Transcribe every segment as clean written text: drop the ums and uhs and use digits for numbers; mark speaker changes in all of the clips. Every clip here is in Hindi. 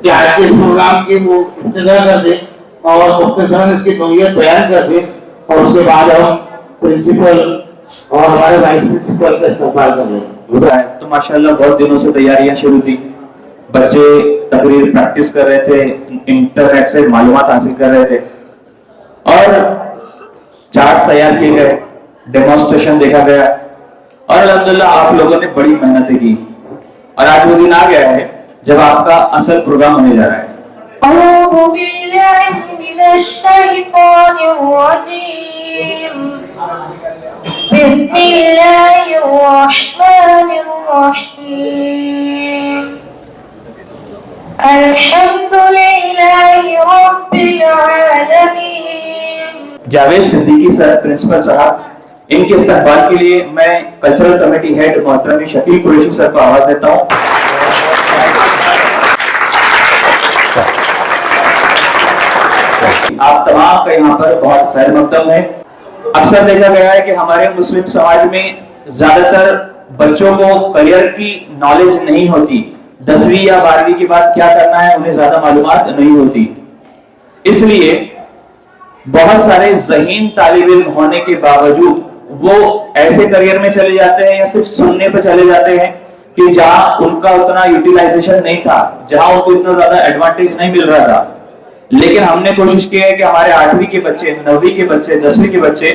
Speaker 1: कि आज के प्रोग्राम की वो इब्तिदा कर दे और मुख्तसरन इसकी नोयत बयान कर दे और उसके बाद हम प्रिंसिपल और हमारे वाइस प्रिंसिपल का इस्तेमाल कर रहे हैं।
Speaker 2: तो माशाल्लाह बहुत दिनों से तैयारियां शुरू थी, बच्चे तकरीर प्रैक्टिस कर रहे थे, इंटरनेट से मालूमात हासिल कर रहे थे और चार्ट्स तैयार किए गए, डेमोन्स्ट्रेशन देखा गया और अल्हम्दुलिल्लाह आप लोगों ने बड़ी मेहनत की और आज वो दिन आ गया है जब आपका असल प्रोग्राम होने जा रहा है। जावेद सिद्दीकी सर प्रिंसिपल साहब, इनके इस्तकबाल के लिए मैं कल्चरल कमेटी हेड मोहतरम शकील कुरैशी सर को आवाज देता हूं। आप तमाम का यहाँ पर बहुत खैर मकदम है। अक्सर देखा गया है कि हमारे मुस्लिम समाज में ज्यादातर बच्चों को करियर की नॉलेज नहीं होती, 10वीं या 12वीं के बाद क्या करना है उन्हें ज्यादा मालूमात नहीं होती, इसलिए बहुत सारे ज़हीन तालिब इल्म होने के बावजूद वो ऐसे करियर में चले जाते हैं या सिर्फ सुनने पर चले जाते हैं कि जहां उनका उतना यूटिलाइजेशन नहीं था, जहां उनको इतना ज्यादा एडवांटेज नहीं मिल रहा था। लेकिन हमने कोशिश की है कि हमारे 8वीं के बच्चे, 9वीं के बच्चे, 10वीं के बच्चे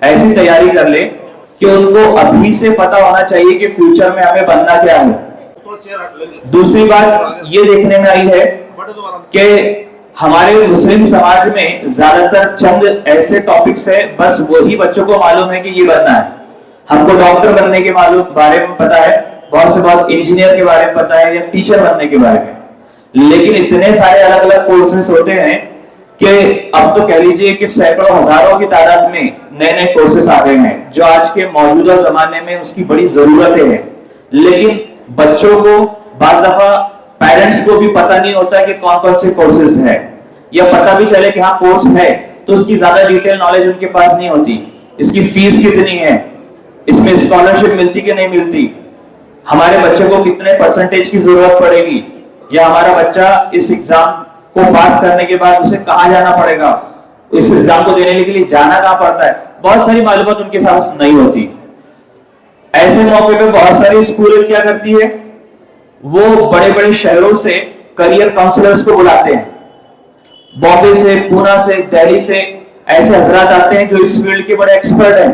Speaker 2: ऐसी तैयारी कर ले कि उनको अभी से पता होना चाहिए कि फ्यूचर में हमें बनना क्या है। दूसरी बात ये देखने में आई है कि हमारे मुस्लिम समाज में ज्यादातर चंद ऐसे टॉपिक्स है, बस वही बच्चों को मालूम है कि ये बनना है। हमको डॉक्टर बनने के बारे में पता है, बहुत से बहुत इंजीनियर के बारे में पता है या टीचर बनने के बारे में, लेकिन इतने सारे अलग अलग कोर्सेज होते हैं कि अब तो कह लीजिए कि सैकड़ों हजारों की तादाद में नए नए कोर्सेज आ गए हैं जो आज के मौजूदा जमाने में उसकी बड़ी जरूरत है। लेकिन बच्चों को बाज दफा पेरेंट्स को भी पता नहीं होता कि कौन कौन से कोर्सेज है, या पता भी चले कि हाँ कोर्स है तो उसकी ज्यादा डिटेल नॉलेज उनके पास नहीं होती। इसकी फीस कितनी है, इसमें स्कॉलरशिप मिलती कि नहीं मिलती, हमारे बच्चे को कितने परसेंटेज की जरूरत पड़ेगी, या हमारा बच्चा इस एग्जाम को पास करने के बाद उसे कहां जाना पड़ेगा, इस एग्जाम को देने के लिए जाना कहां पड़ता है, बहुत सारी मालूमात उनके पास नहीं होती। ऐसे मौके पे बहुत सारी स्कूल क्या करती है, वो बड़े बड़े शहरों से करियर काउंसलर्स को बुलाते हैं, बॉम्बे से, पूना से, दिल्ली से ऐसे हजरात आते हैं जो इस फील्ड के बड़े एक्सपर्ट हैं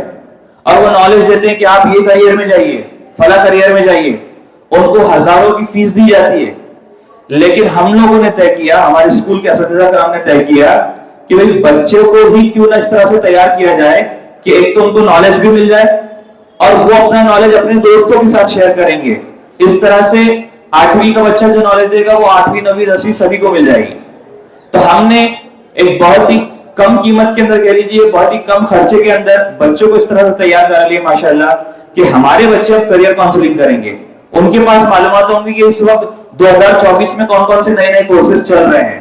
Speaker 2: और वो नॉलेज देते हैं कि आप ये करियर में जाइए, फला करियर में जाइए। उनको हजारों की फीस दी जाती है। लेकिन हम लोगों ने तय किया, हमारे स्कूल के असातिज़ा कराम ने तय किया कि भाई बच्चे को ही क्यों ना इस तरह से तैयार किया जाए कि एक तो उनको नॉलेज भी मिल जाए और वो अपना नॉलेज अपने दोस्तों के साथ शेयर करेंगे। इस तरह से 8वीं का बच्चा जो नॉलेज देगा वो 8वीं, 9वीं, 10वीं सभी को मिल जाएगी। तो हमने एक बहुत ही कम कीमत के अंदर, कह लीजिए बहुत ही कम खर्चे के अंदर बच्चों को इस तरह से तैयार कर लिए माशाल्लाह कि हमारे बच्चे अब करियर काउंसलिंग करेंगे। उनके पास मालूमात होंगी कि इस वक्त 2024 में कौन कौन से नए नए कोर्सेज चल रहे हैं।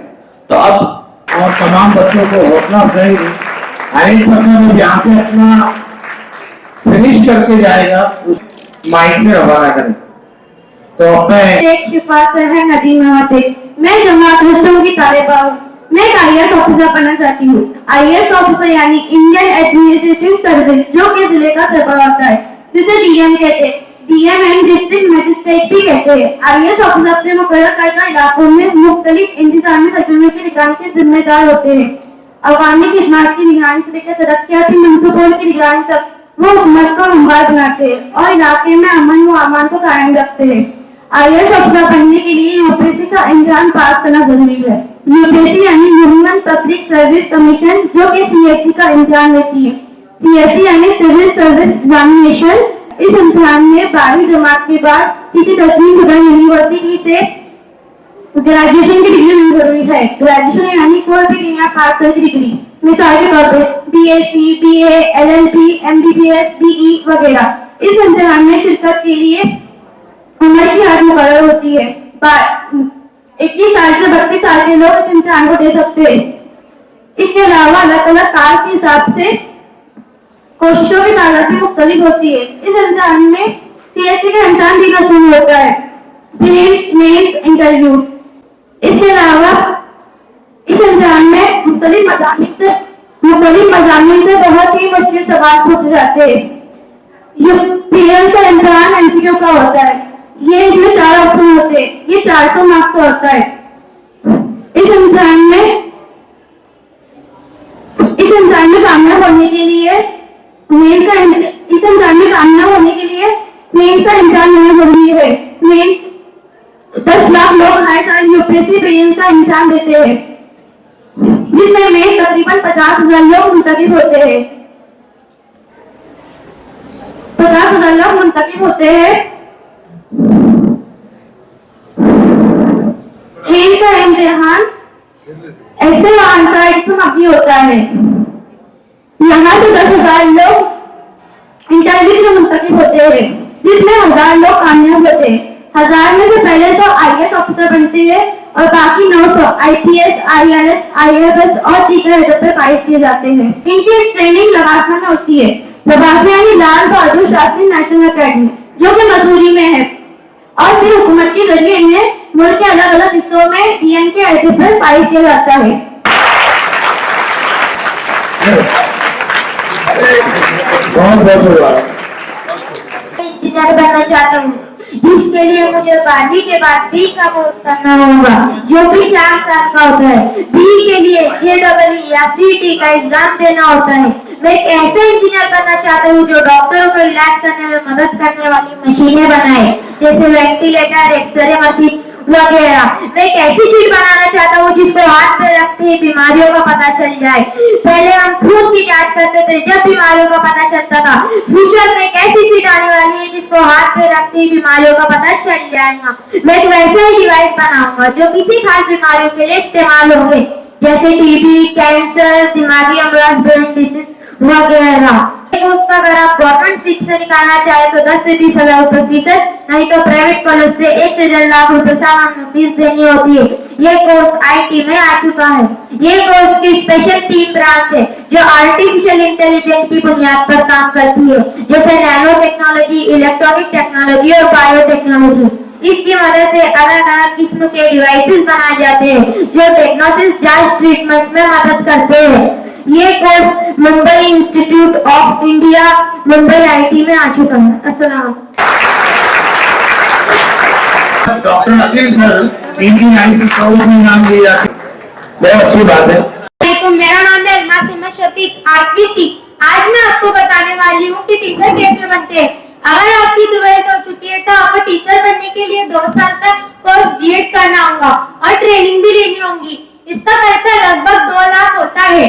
Speaker 2: तो अब
Speaker 1: और तमाम बच्चों को हौसला अफजाई जब यहाँ से अपना फिनिश करके जाएगा उस माइंड से रवाना करें। तो
Speaker 3: शेख शिफा है नदीम मैं जमात हस्म की तालिबा हूँ। मैं IAS ऑफिसर बनना चाहती हूँ। IAS ऑफिसर यानी इंडियन एडमिनिस्ट्रेटिव सर्विस, जो कि जिले का सरबराह होता है, जिसे DM कहते हैं। DM एंड डिस्ट्रिक्ट मजिस्ट्रेट भी कहते हैं। IAS ऑफिसर अपने मुकर्रर करदा इलाकों में मुख्तलिफ इंतजामी सरगर्मियों की निगरानी के जिम्मेदार होते हैं। अवामी खिदमत की निगरानी से लेकर तरक्याती मंसूबों की निगरानी तक वो हुकूमत को हमवार बनाते हैं और इलाके में अमन व अमान को कायम रखते हैं। IAS ऑफिसर बनने के लिए UPSC का इम्तिहान पास करना जरूरी है। UPSC यानी यूनियन पब्लिक सर्विस कमीशन, जो कि CSE का इम्तिहान लेती है। CSE यानी सिविल सर्विस एग्जामिनेशन। इस इम्तिहान में 12वीं जमात के बाद किसी तस्लीम शुदा यूनिवर्सिटी से ग्रेजुएशन की डिग्री लेनी जरूरी है। ग्रेजुएशन यानी कोई भी दुनिया पास की डिग्री, मिसाल के तौर पर BSc, BA, LLB, MBBS, BE वगैरह। इस इम्तिहान में शिरकत के लिए उम्र की हद मुकर्रर होती है। 21 साल से 32 साल के लोग इस इम्तिहान को दे सकते हैं। इसके अलावा अलग अलग कास्ट के हिसाब से कोशिशों की तादाद भी मुख्तलिफ होती है। इस इम्तिहान में CSE का इम्तिहान भी शुरू होता है, प्रीलिम्स, मेंस, इंटरव्यू। इसके अलावा इस इम्तिहान में मुख्तलिफ मज़ामीन से बहुत ही मुश्किल सवाल पूछे जाते हैं। ये पीएम का इम्तिहान एमसीक्यू का होता है। ये इसमें 4 ऑप्शन होते हैं। ये 400 मार्क्स का होता है। इस इम्तिहान में कामयाब होने के लिए मेंस का इम्तिहान होना जरूरी है। मेंस 10 लाख लोग हर साल यूपीएससी प्रीलिम्स का इम्तिहान देते हैं, जिसमें में तकरीबन 50,000 लोग मुंतखब होते हैं। 50,000 लोग मुंतखब होते हैं। मेंस का इम्तिहान ऐसे आंसर पर मबनी होता है। यहाँ से 10,000 लोग इंटरव्यू में मुंतखब होते हैं, जिसमें 1000 लोग कामयाब होते हैं। 1000 में से पहले तो आईएएस ऑफिसर बनते हैं और बाकी 900 आईपीएस, आईआरएस, आईएफएस और दीगर अहदों पर फाइज किए जाते हैं। इनकी ट्रेनिंग लवासमा में होती है। लवासमा यानी लाल बहादुर शास्त्री नेशनल अकेडमी, जो कि मसूरी में है, और फिर हुकूमत के जरिए इन्हें मुल्क के अलग अलग हिस्सों में डीएन के अहदे पर फाइज किया जाता है।
Speaker 4: इंजीनियर बनना चाहता हूँ, जिसके लिए मुझे 12वीं के बाद बी का कोर्स करना होगा, जो कि 4 साल का होता है। बी के लिए जेईई या सीटी का एग्जाम देना होता है। मैं एक ऐसे इंजीनियर बनना चाहता हूँ जो डॉक्टरों को इलाज करने में मदद करने वाली मशीनें बनाए, जैसे वेंटिलेटर, एक्सरे मशीन वगैरह। मैं एक ऐसी चीज बनाना चाहता हूँ जिसको हाथ पे रखते ही बीमारियों का पता चल जाए। पहले हम खून की जांच करते थे, जब बीमारियों का पता चलता था। फ्यूचर में एक ऐसी चीज आने वाली है जिसको हाथ पे रखते ही बीमारियों का पता चल जाएगा। मैं एक वैसे ही डिवाइस बनाऊंगा जो किसी खास बीमारियों के लिए इस्तेमाल होंगे, जैसे टीबी, कैंसर, दिमागी अमराज, ब्रेन डिसीज वगैरह। उसका अगर आप गवर्नमेंट सीट से निकालना चाहे तो 10 से 20,000 रुपए फीस है, नहीं तो प्राइवेट कॉलेज से 1 से 1.5 लाख रुपए सालाना फीस देनी होती है। ये कोर्स आईटी में आ चुका है। ये कोर्स की स्पेशल 3 ब्रांच है जो आर्टिफिशियल इंटेलिजेंस की बुनियाद पर काम करती है, जैसे नैनो टेक्नोलॉजी, इलेक्ट्रॉनिक टेक्नोलॉजी और बायोटेक्नोलॉजी। इसकी मदद से अलग अलग किस्म के डिवाइसेस बनाए जाते हैं जो डायग्नोसिस, जांच, ट्रीटमेंट में मदद करते हैं। ये course Mumbai institute of India, Mumbai IT में आ चुका है। अस्सलाम।
Speaker 1: डॉक्टर अखिल सर 1994 में नाम दिए जाते, बहुत अच्छी बात है।
Speaker 4: तो मेरा नाम है अलमासिमा शफीक, 8वीं सी। आज मैं आपको बताने वाली हूँ कि टीचर कैसे बनते हैं। अगर आपकी 12th हो चुकी है तो आपको टीचर बनने के लिए 2 साल का कोर्स जीएड करना होगा और ट्रेनिंग भी लेनी होगी। इसका खर्चा लगभग 2 लाख होता है।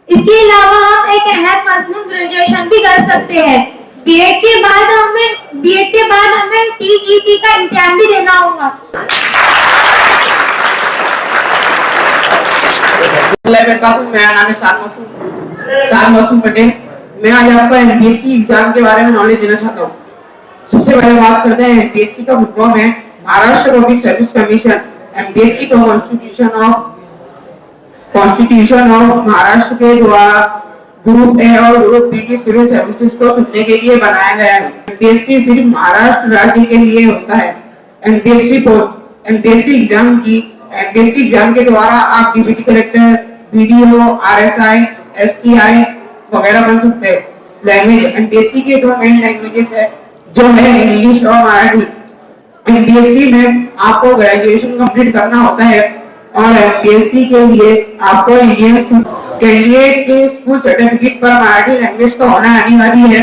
Speaker 4: इसके अलावा आप एक अहम मजमून ग्रेजुएशन भी कर सकते हैं। बीएड के बाद हमें टीईटी का इम्तिहान भी देना होगा।
Speaker 5: मेरा नाम है साद मौसम पटेल। मैं आज आपको एमपीएससी एग्जाम के बारे में नॉलेज देना चाहता हूँ। सबसे पहले बात करते हैं एमपीएससी का फुल फॉर्म है Maharashtra public service commission. MPSC को कॉन्स्टिट्यूशन ऑफ महाराष्ट्र के द्वारा ग्रुप ए और ग्रुप बी की सिविल सर्विसेज को चुनने के लिए बनाया गया है। एमपीएससी सिर्फ महाराष्ट्र राज्य के लिए होता है। एमपीएससी एग्जाम के द्वारा आप deputy collector, BDO, RSI, SPI वगैरह बन सकते हैं। लैंग्वेज एमपीएससी के 2 मेन लैंग्वेजेस है, जो है इंग्लिश और मराठी। एमपीएससी में आपको ग्रेजुएशन कंप्लीट करना होता है और एमपीएससी के लिए आपको इंडियन कैंडिडेट के स्कूल सर्टिफिकेट पर मराठी लैंग्वेज का होना अनिवार्य है।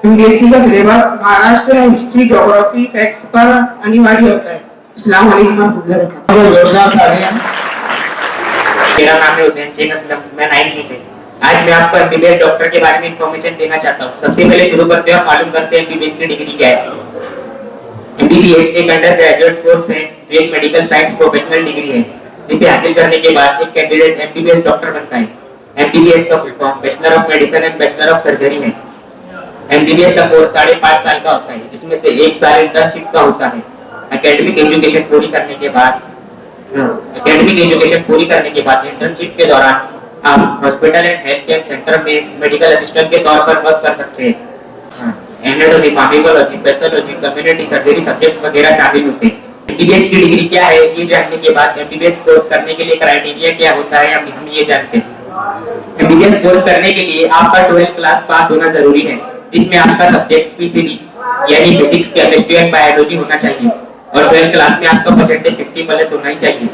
Speaker 5: एमपीएससी का syllabus Maharashtra history, geography, facts पर अनिवार्य होता है। अस्सलाम वालेकुम
Speaker 1: जोरदार तालियां।
Speaker 6: मेरा नाम है हुसैन शेख असलम, मैं 9th से। आज मैं आपको एमबीबीएस डॉक्टर के बारे में इंफॉर्मेशन देना चाहता हूँ। सबसे पहले शुरू करते हैं और मालूम करते हैं एमबीबीएस की डिग्री क्या है। एमबीबीएस एक अंडर ग्रेजुएट कोर्स है जो एक मेडिकल साइंस प्रोफेशनल डिग्री है, जिसे हासिल करने के बाद एक कैंडिडेट एमबीबीएस डॉक्टर बनता है। एमबीबीएस का full form bachelor of medicine and bachelor of surgery है। एमबीबीएस का कोर्स 5.5 साल का होता है, जिसमें से 1 साल इंटर्नशिप का होता है। एकेडमिक एजुकेशन पूरी करने के बाद इंटर्नशिप के दौरान आप hospital and health care centre में मेडिकल असिस्टेंट के तौर पर वर्क कर सकते हैं। Anatomy, pharmacology, pathology, community surgery subject वगैरह शामिल होते हैं। एमबीबीएस की डिग्री क्या है ये जानने के बाद एमबीबीएस कोर्स करने के लिए क्राइटेरिया क्या होता है हम ये जानते हैं। एमबीबीएस कोर्स करने के लिए आपका 12th क्लास पास होना जरूरी है, जिसमें आपका सब्जेक्ट पीसीबी यानी फिजिक्स, केमिस्ट्री एंड बायोलॉजी होना चाहिए और 12th क्लास में आपका परसेंटेज 50+ होना ही चाहिए।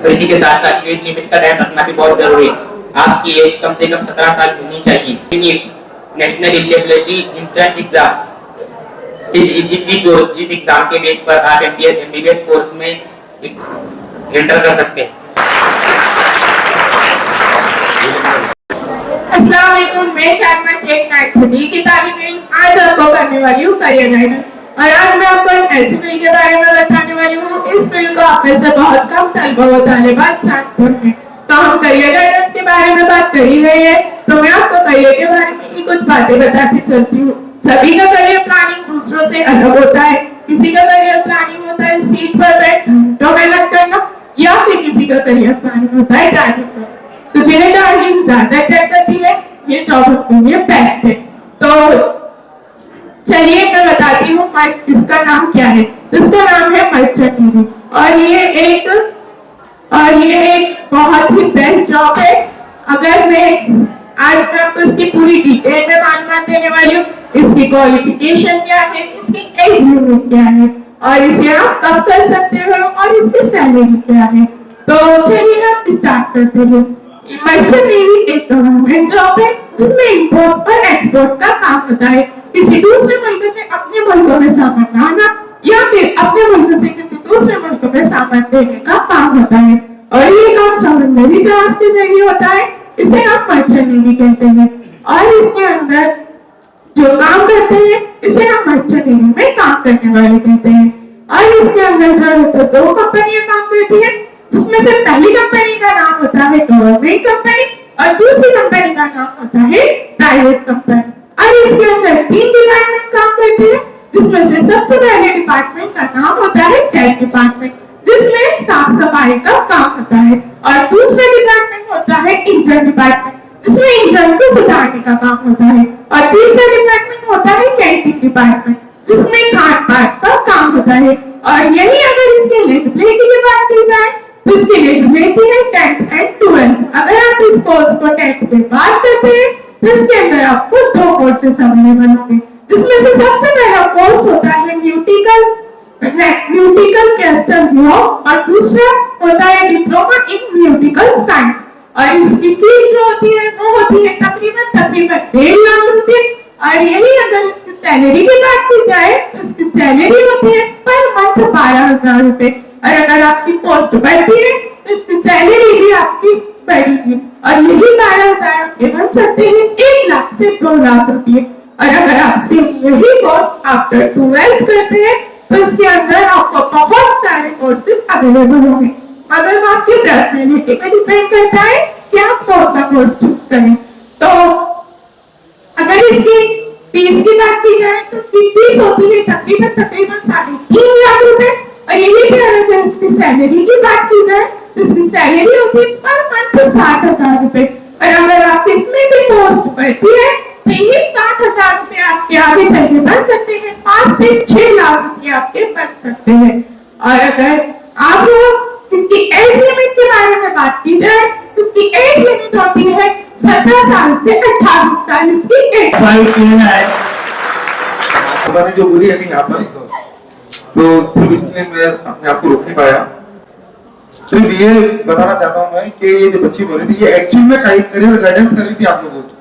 Speaker 6: तो इसी के साथ साथ एज लिमिट का ध्यान रखना भी बहुत जरूरी है। आपकी एज कम से कम 17 साल होनी चाहिए। नेशनल एलिजिबिलिटी एंट्रेंस एग्जाम, इस एग्जाम के बेस पर आप एमबीबीएस कोर्स में एंटर कर सकते हैं।
Speaker 5: अस्सलाम वालेकुम, मैं शारमा शेख नाइक की तालीम आज आपको करने वाली हूँ करियर गाइडेंस। और आज मैं आपको एक ऐसी फील्ड के बारे में बताने वाली हूँ, इस फील्ड को आप में से बहुत कम तलबा व तालिबात जानते हैं। तो हम करियर गाइडेंस के बारे में बात कर ही रहे हैं, तो मैं आपको करियर के बारे में ही कुछ बातें बताती चलती हूँ। सभी का करियर प्लानिंग दूसरों से अलग होता है। किसी का करियर प्लानिंग होता है सीट पर बैठ घंटों मेहनत करना, या फिर किसी का करियर प्लानिंग होता है टारगेट पर। तो जिन्हें टारगेट ज्यादा अट्रैक्ट करती है ये जॉब अपने लिए बेस्ट है। तो चलिए मैं बताती हूँ इसका नाम क्या है। इसका नाम है मर्चेंट नेवी और ये एक बहुत ही बेस्ट जॉब है। अगर आज मैं आपको इसकी पूरी डिटेल में मालूमात देने वाली हूँ। इसकी क्वालिफिकेशन क्या है, इसकी एज लिमिट क्या है और इसे आप कब कर सकते हो और इसकी सैलरी क्या है। तो चलिए हम स्टार्ट करते हैं। मर्चेंट नेवी एक गवर्नमेंट जॉब है जिसमें इंपोर्ट और एक्सपोर्ट का काम होता है। किसी दूसरे मुल्क से अपने मुल्कों में सामान लाना या फिर अपने मुल्क से किसी दूसरे मुल्क में सामान देने का काम होता है और ये काम समुद्री जहाज के जरिए होता है। इसे हम मर्चेंट नेवी कहते हैं और इसके अंदर जो काम करते हैं इसे हम मर्चेंट नेवी में काम करने वाले कहते हैं। और इसके अंदर जो दो कंपनियां काम करती हैं, जिसमें से पहली कंपनी का नाम होता है गवर्नमेंट कंपनी और दूसरी कंपनी का नाम होता है प्राइवेट कंपनी। और इसके अंदर 3 डिपार्टमेंट काम करते हैं, जिसमें से सबसे पहले डिपार्टमेंट का नाम होता है टैक्स डिपार्टमेंट, जिसमें साफ सफाई का काम होता है। और दूसरा डिपार्टमेंट होता है इंजन डिपार्टमेंट, जिसमें इंजन को सुधारने का काम होता है। और तीसरा डिपार्टमेंट होता है कैंटीन डिपार्टमेंट, जिसमें खान पान का काम होता है। और यही अगर इसके एलिजिबिलिटी की बात की जाए तो इसकी एलिजिबिलिटी है 10th and 12th। अगर आप इस कोर्स को 10th के बाद करते हैं तो इसके अंदर आपको 2 कोर्सेस अवेलेबल होंगे, जिसमें से सबसे पहला कोर्स होता है न्यूटिकल कस्टम लॉ और दूसरा होता है डिप्लोमा इन न्यूटिकल साइंस। और इसकी फीस जो होती है वो होती है तकरीबन 1.5 लाख रुपए। और यही अगर इसकी सैलरी की बात की जाए तो इसकी सैलरी होती है पर मंथ 12,000 रुपए। और अगर आपकी पोस्ट बढ़ती है तो इसकी सैलरी भी आपकी बढ़ेगी और यही 12,000 रुपए बन सकते हैं 1 लाख से 2 लाख रुपए। और अगर आप सिर्फ यही कोर्स आफ्टर 12th करते हैं तो इसके अंदर आपको बहुत सारे कोर्सेज अवेलेबल होंगे, मगर आपकी पर्सनैलिटी पे डिपेंड करता है कि आप कौन सा कोर्स चूज करें। तो अगर इसकी फीस की बात की जाए तो इसकी फीस होती है तकरीबन 3.5 लाख रुपए। और यही पे अगर इसकी सैलरी की बात की जाए तो इसकी सैलरी होती है पर मंथ 60,000 रुपए। और अगर आप इसमें भी पोस्ट बढ़ती है तो ये 60,000 रुपए आपके आगे चल के बन सकते हैं 5 से 6 लाख रुपए आपके बन सकते हैं। और अगर आप इसकी एज लिमिट के बारे में बात की जाए तो इसकी एज लिमिट होती है 17 साल से 28 साल इसकी एज है।
Speaker 7: मैंने जो बोली है यहाँ पर तो सिर्फ इसलिए मैं अपने आप को रोक नहीं पाया। सिर्फ ये बताना चाहता हूँ मैं कि ये जो बच्ची बोल रही थी ये एक्चुअल में करियर गाइडेंस कर रही थी आप लोगों को।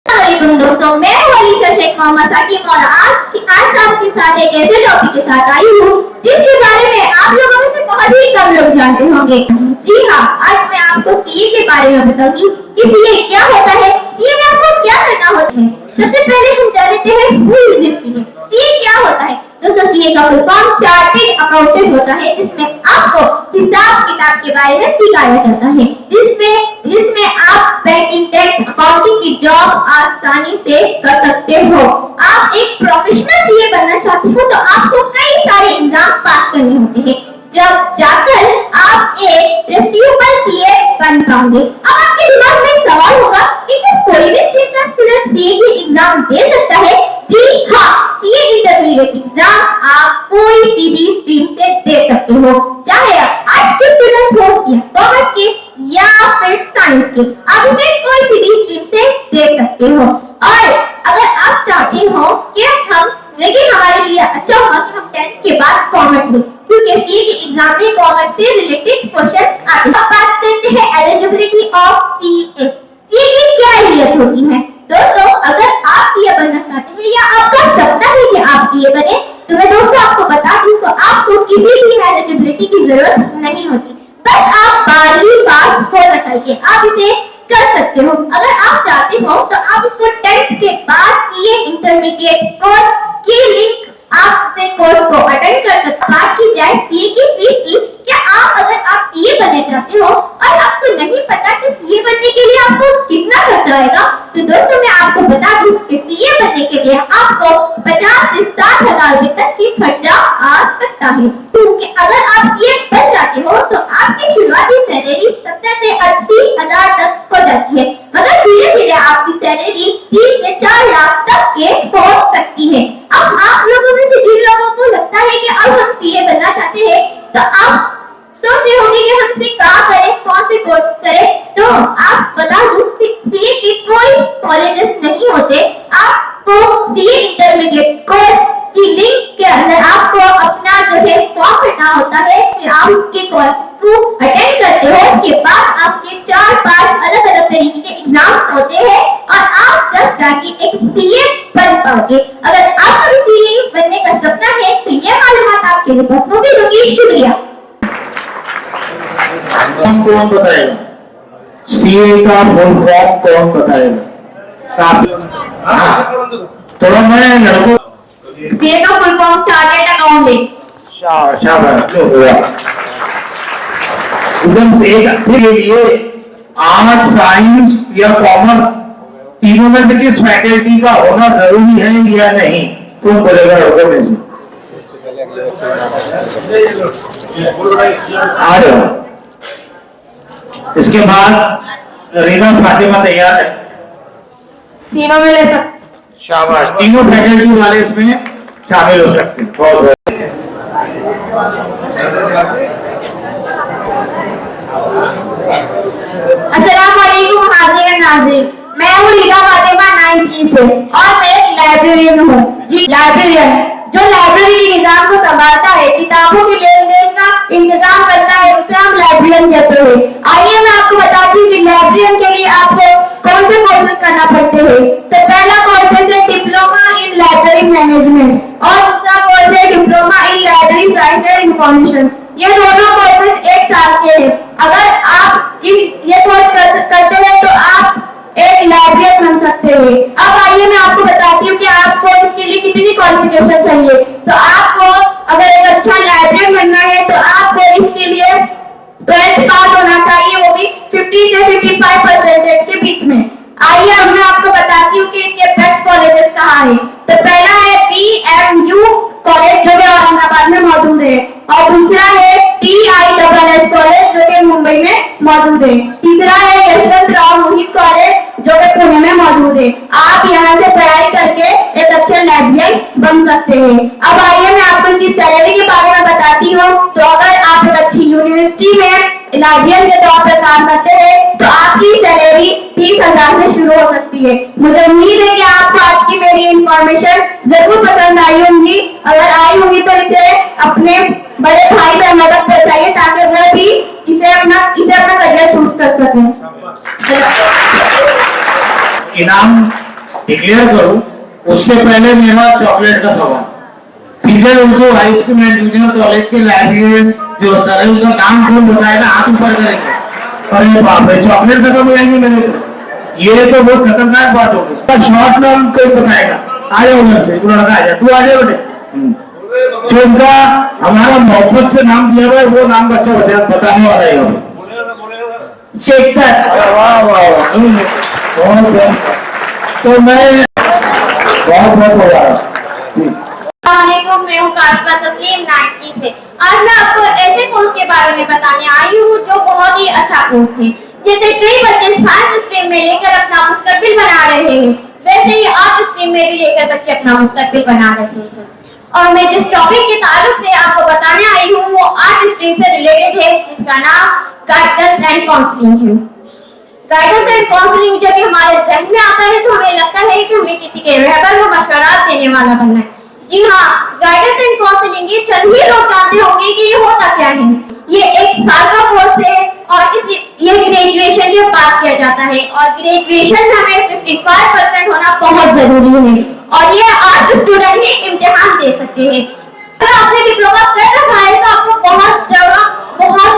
Speaker 4: अस्सलामुअलैकुम दोस्तों, मैं हूं अलीशा शेख मोहम्मद साकिब और आज आपके साथ एक ऐसे टॉपिक के साथ आई हूँ जिसके बारे में आप लोगों में से बहुत ही कम लोग जानते होंगे। जी हाँ, आज मैं आपको सीए के बारे में बताऊंगी कि सीए क्या होता है, सीए में आपको क्या करना होता है। सबसे पहले हम जान लेते हैं who is this CA. CA क्या होता है? दोस्तों सीए का फुल फॉर्म चार्टेड अकाउंटेंट होता है, जिसमें आपको हिसाब किताब के बारे में सिखाया जाता है, जिसमें आप बैंकिंग, टैक्स, अकाउंटिंग की जॉब आसानी से कर सकते हो। आप एक प्रोफेशनल सीए बनना चाहते हो तो आपको कई सारे एग्जाम पास करने होते हैं, जब जाकर आप एक रेस्यूमल सीए बन पाओगे। अब आपके दिमाग में सवाल होगा कि क्या कोई भी स्ट्रीम का स्टूडेंट सीए की एग्जाम दे सकता है? जी हाँ, सीए इंटरमीडिएट एग्जाम आप कोई सी भी स्ट्रीम से दे सकते हो, चाहे आप आर्ट्स के स्टूडेंट हो या कॉमर्स के या फिर साइंस के, आप इसे कोई सी भी स्ट्रीम से दे सकते हो। और अगर आप चाहते हो कि लेकिन हमारे लिए अच्छा होगा कि हम 10th के बाद कॉमर्स लें, क्योंकि सीए के एग्जाम में कॉमर्स से रिलेटेड क्वेश्चंस आते हैं। अब बात करते हैं एलिजिबिलिटी ऑफ सीए। सीए की क्या अहमियत होती है? दोस्तों, अगर आप सीए बनना चाहते हैं या आपका सपना है कि आप सीए बने, तो मैं दोस्तों आपको बता दूं तो आपको किसी भी एलिजिबिलिटी की जरूरत नहीं होती, बस आप 12वीं पास होना चाहिए, आप इसे कर सकते हो। अगर आप चाहते हो तो आप इसको 10th के बाद सीए इंटरमीडिएट कोर्स की लिंक आप से कोर्स को अटेंड कर सकते हैं। बात की जाए सीए की फीस की, क्या अगर आप सीए बनना चाहते हो और आपको नहीं पता कि सीए बनने के लिए आपको कितना खर्चा आएगा, तो दोस्तों मैं आपको बता दूं कि सीए बनने के लिए आपको 50 से 60 हजार रुपए तक की खर्चा आ सकता है। क्योंकि अगर आप सीए बन जाते हो तो आपकी शुरुआती सैलरी 70 से 80 हजार तक हो जाती है, मगर धीरे धीरे आपकी सैलरी 3 से 4 लाख तक के हो सकती है। अब आप लोगों में से जिन लोगों को लगता है कि अब हम सीए बनना चाहते हैं, तो आप सोच रहे होंगे कि हम इसे क्या करें, कौन से कोर्स करें, तो आप बता दूं कि सीए के कोई कॉलेजेस नहीं होते। आपको सीए इंटरमीडिएट कोर्स की लिंक के अंदर आपको अपना जो है फॉर्म भरना होता है, फिर आप उसके कोर्स को अटेंड करते हो, उसके बाद आपके 4-5 अलग अलग तरीके के एग्जाम्स होते हैं और आप जब जाके एक सीए बन पाओगे। अगर आपका भी सीए बनने का सपना है तो ये मालूमात आपके लिए बहुत मुफीद होगी। शुक्रिया।
Speaker 1: कौन बताएगा? सीए का फुल फॉर्म कौन बताएगा? तो मैं लड़कों
Speaker 4: सीए का फुल फॉर्म चार्टर्ड अकाउंटेंट।
Speaker 1: शाबाश, जो हुआ एकदम से एक के लिए आर्ट, साइंस या कॉमर्स तीनों में से किस फैकल्टी का होना जरूरी है या नहीं? तुम बोलेगा लड़कों में से आ जाओ। इसके बाद रीना फातिमा तैयार है?
Speaker 4: तीनों में ले सकते।
Speaker 1: शाबाश, तीनों फैकल्टी वाले इसमें शामिल हो सकते हैं। बहुत बहुत
Speaker 4: अस्सलाम वालेकुम हाज़िर नाज़रीन, मैं हूँ रीना फातिमा 9th से और मैं एक लाइब्रेरियन हूँ। जी, लाइब्रेरियन जो लाइब्रेरी के निजाम को संभालता है, किताबों के लेन देन का इंतजाम करता है, उसे हम लाइब्रेरियन कहते हैं। आइए मैं आपको बताती हूँ कि लाइब्रेरियन के लिए आपको कौन से कोर्सेज करना पड़ते हैं। तो पहला कोर्स है डिप्लोमा इन लाइब्रेरी मैनेजमेंट और दूसरा कोर्स है diploma in library science and information. ये दोनों कोर्सेज 1 साल के हैं। अगर आप ये कोर्स करते हैं तो आप एक लाइब्रेरियन बन सकते हैं। अब आइए मैं आपको बताती हूँ कि आपको इसके लिए कितनी क्वालिफिकेशन चाहिए। तो आपको अगर एक अच्छा लाइब्रेरियन बनना है तो आपको इसके लिए 12th पास होना चाहिए, वो भी 50 से 55% के बीच में। आइए अब मैं आपको बताती हूँ कि इसके बेस्ट कॉलेजेस कहाँ हैं। तो पहला है BMU कॉलेज जो कि औरंगाबाद में मौजूद है और दूसरा है TISS कॉलेज जो कि मुंबई में मौजूद है। तीसरा है यशवंतराव मोहित कॉलेज जो कि पुणे में मौजूद है। आप यहाँ से पढ़ाई करके एक अच्छे लाइब्रेरियन बन सकते हैं। अब आइए मैं आपको इनकी सैलरी के बारे में बताती हूँ। तो अगर आप एक अच्छी यूनिवर्सिटी में लाइब्रेरियन के तौर पर काम करते हैं तो आपकी सैलरी 30,000 से शुरू हो सकती है। मुझे उम्मीद है कि आपको आज की मेरी इंफॉर्मेशन जरूर पसंद आई होंगी। अगर आई होंगी तो इसे अपने बड़े भाई बहनों तक पहुंचाइए ताकि वह भी इसे अपना करियर चूज कर सकें।
Speaker 1: इनाम डिक्लेयर करूं उससे पहले मेरा चॉकलेट का सवाल। फीजर Urdu high school and junior college के लाइब्रेरियन जो सर है उसका नाम कौन बताएगा? हाथ ऊपर करेंगे। अरे बाप रे, चॉकलेट खत्म हो जाएंगे मेरे तो। ये तो बहुत खतरनाक बात होगी। शॉर्ट नाम कोई बताएगा? आ जाओ उधर से, लड़का आ जा, तू आ जा बेटे। जो उनका हमारा मोहब्बत से नाम दिया हुआ है वो नाम बच्चा बताने वाला है शेख सर। वाह वाह वाह, तो मैं बहुत बहुत हो रहा हूँ।
Speaker 4: मैं हूँ काशिफा तस्लीम 9th से। आज मैं आपको ऐसे कोर्स के बारे में बताने आई हूँ जो बहुत ही अच्छा कोर्स है। जैसे कई बच्चे साइंस स्ट्रीम में लेकर अपना मुस्तकबिल बना रहे हैं, वैसे ही आर्ट स्ट्रीम में भी लेकर बच्चे अपना मुस्तकबिल बना रहे हैं। और मैं जिस टॉपिक के ताल्लुक से आपको बताने आई हूँ वो आर्ट स्ट्रीम से रिलेटेड है, जिसका नाम गाइडेंस एंड काउंसलिंग है। गाइडेंस एंड काउंसलिंग जब हमारे जहन में आता है तो हमें लगता है कि हमें किसी के रहबर व मशवरा देने वाला बनना है। जी हाँ, गाइडेंस एंड काउंसलिंग ये चंद ही लोग जानते होंगे कि ये होता क्या है। ये एक साल का कोर्स है और ये ग्रेजुएशन के बाद किया जाता है और ग्रेजुएशन में हमें 55% होना बहुत जरूरी है और ये आर्ट स्टूडेंट ही इम्तिहान दे सकते हैं। अगर आपने डिप्लोमा कर रखा है तो आपको बहुत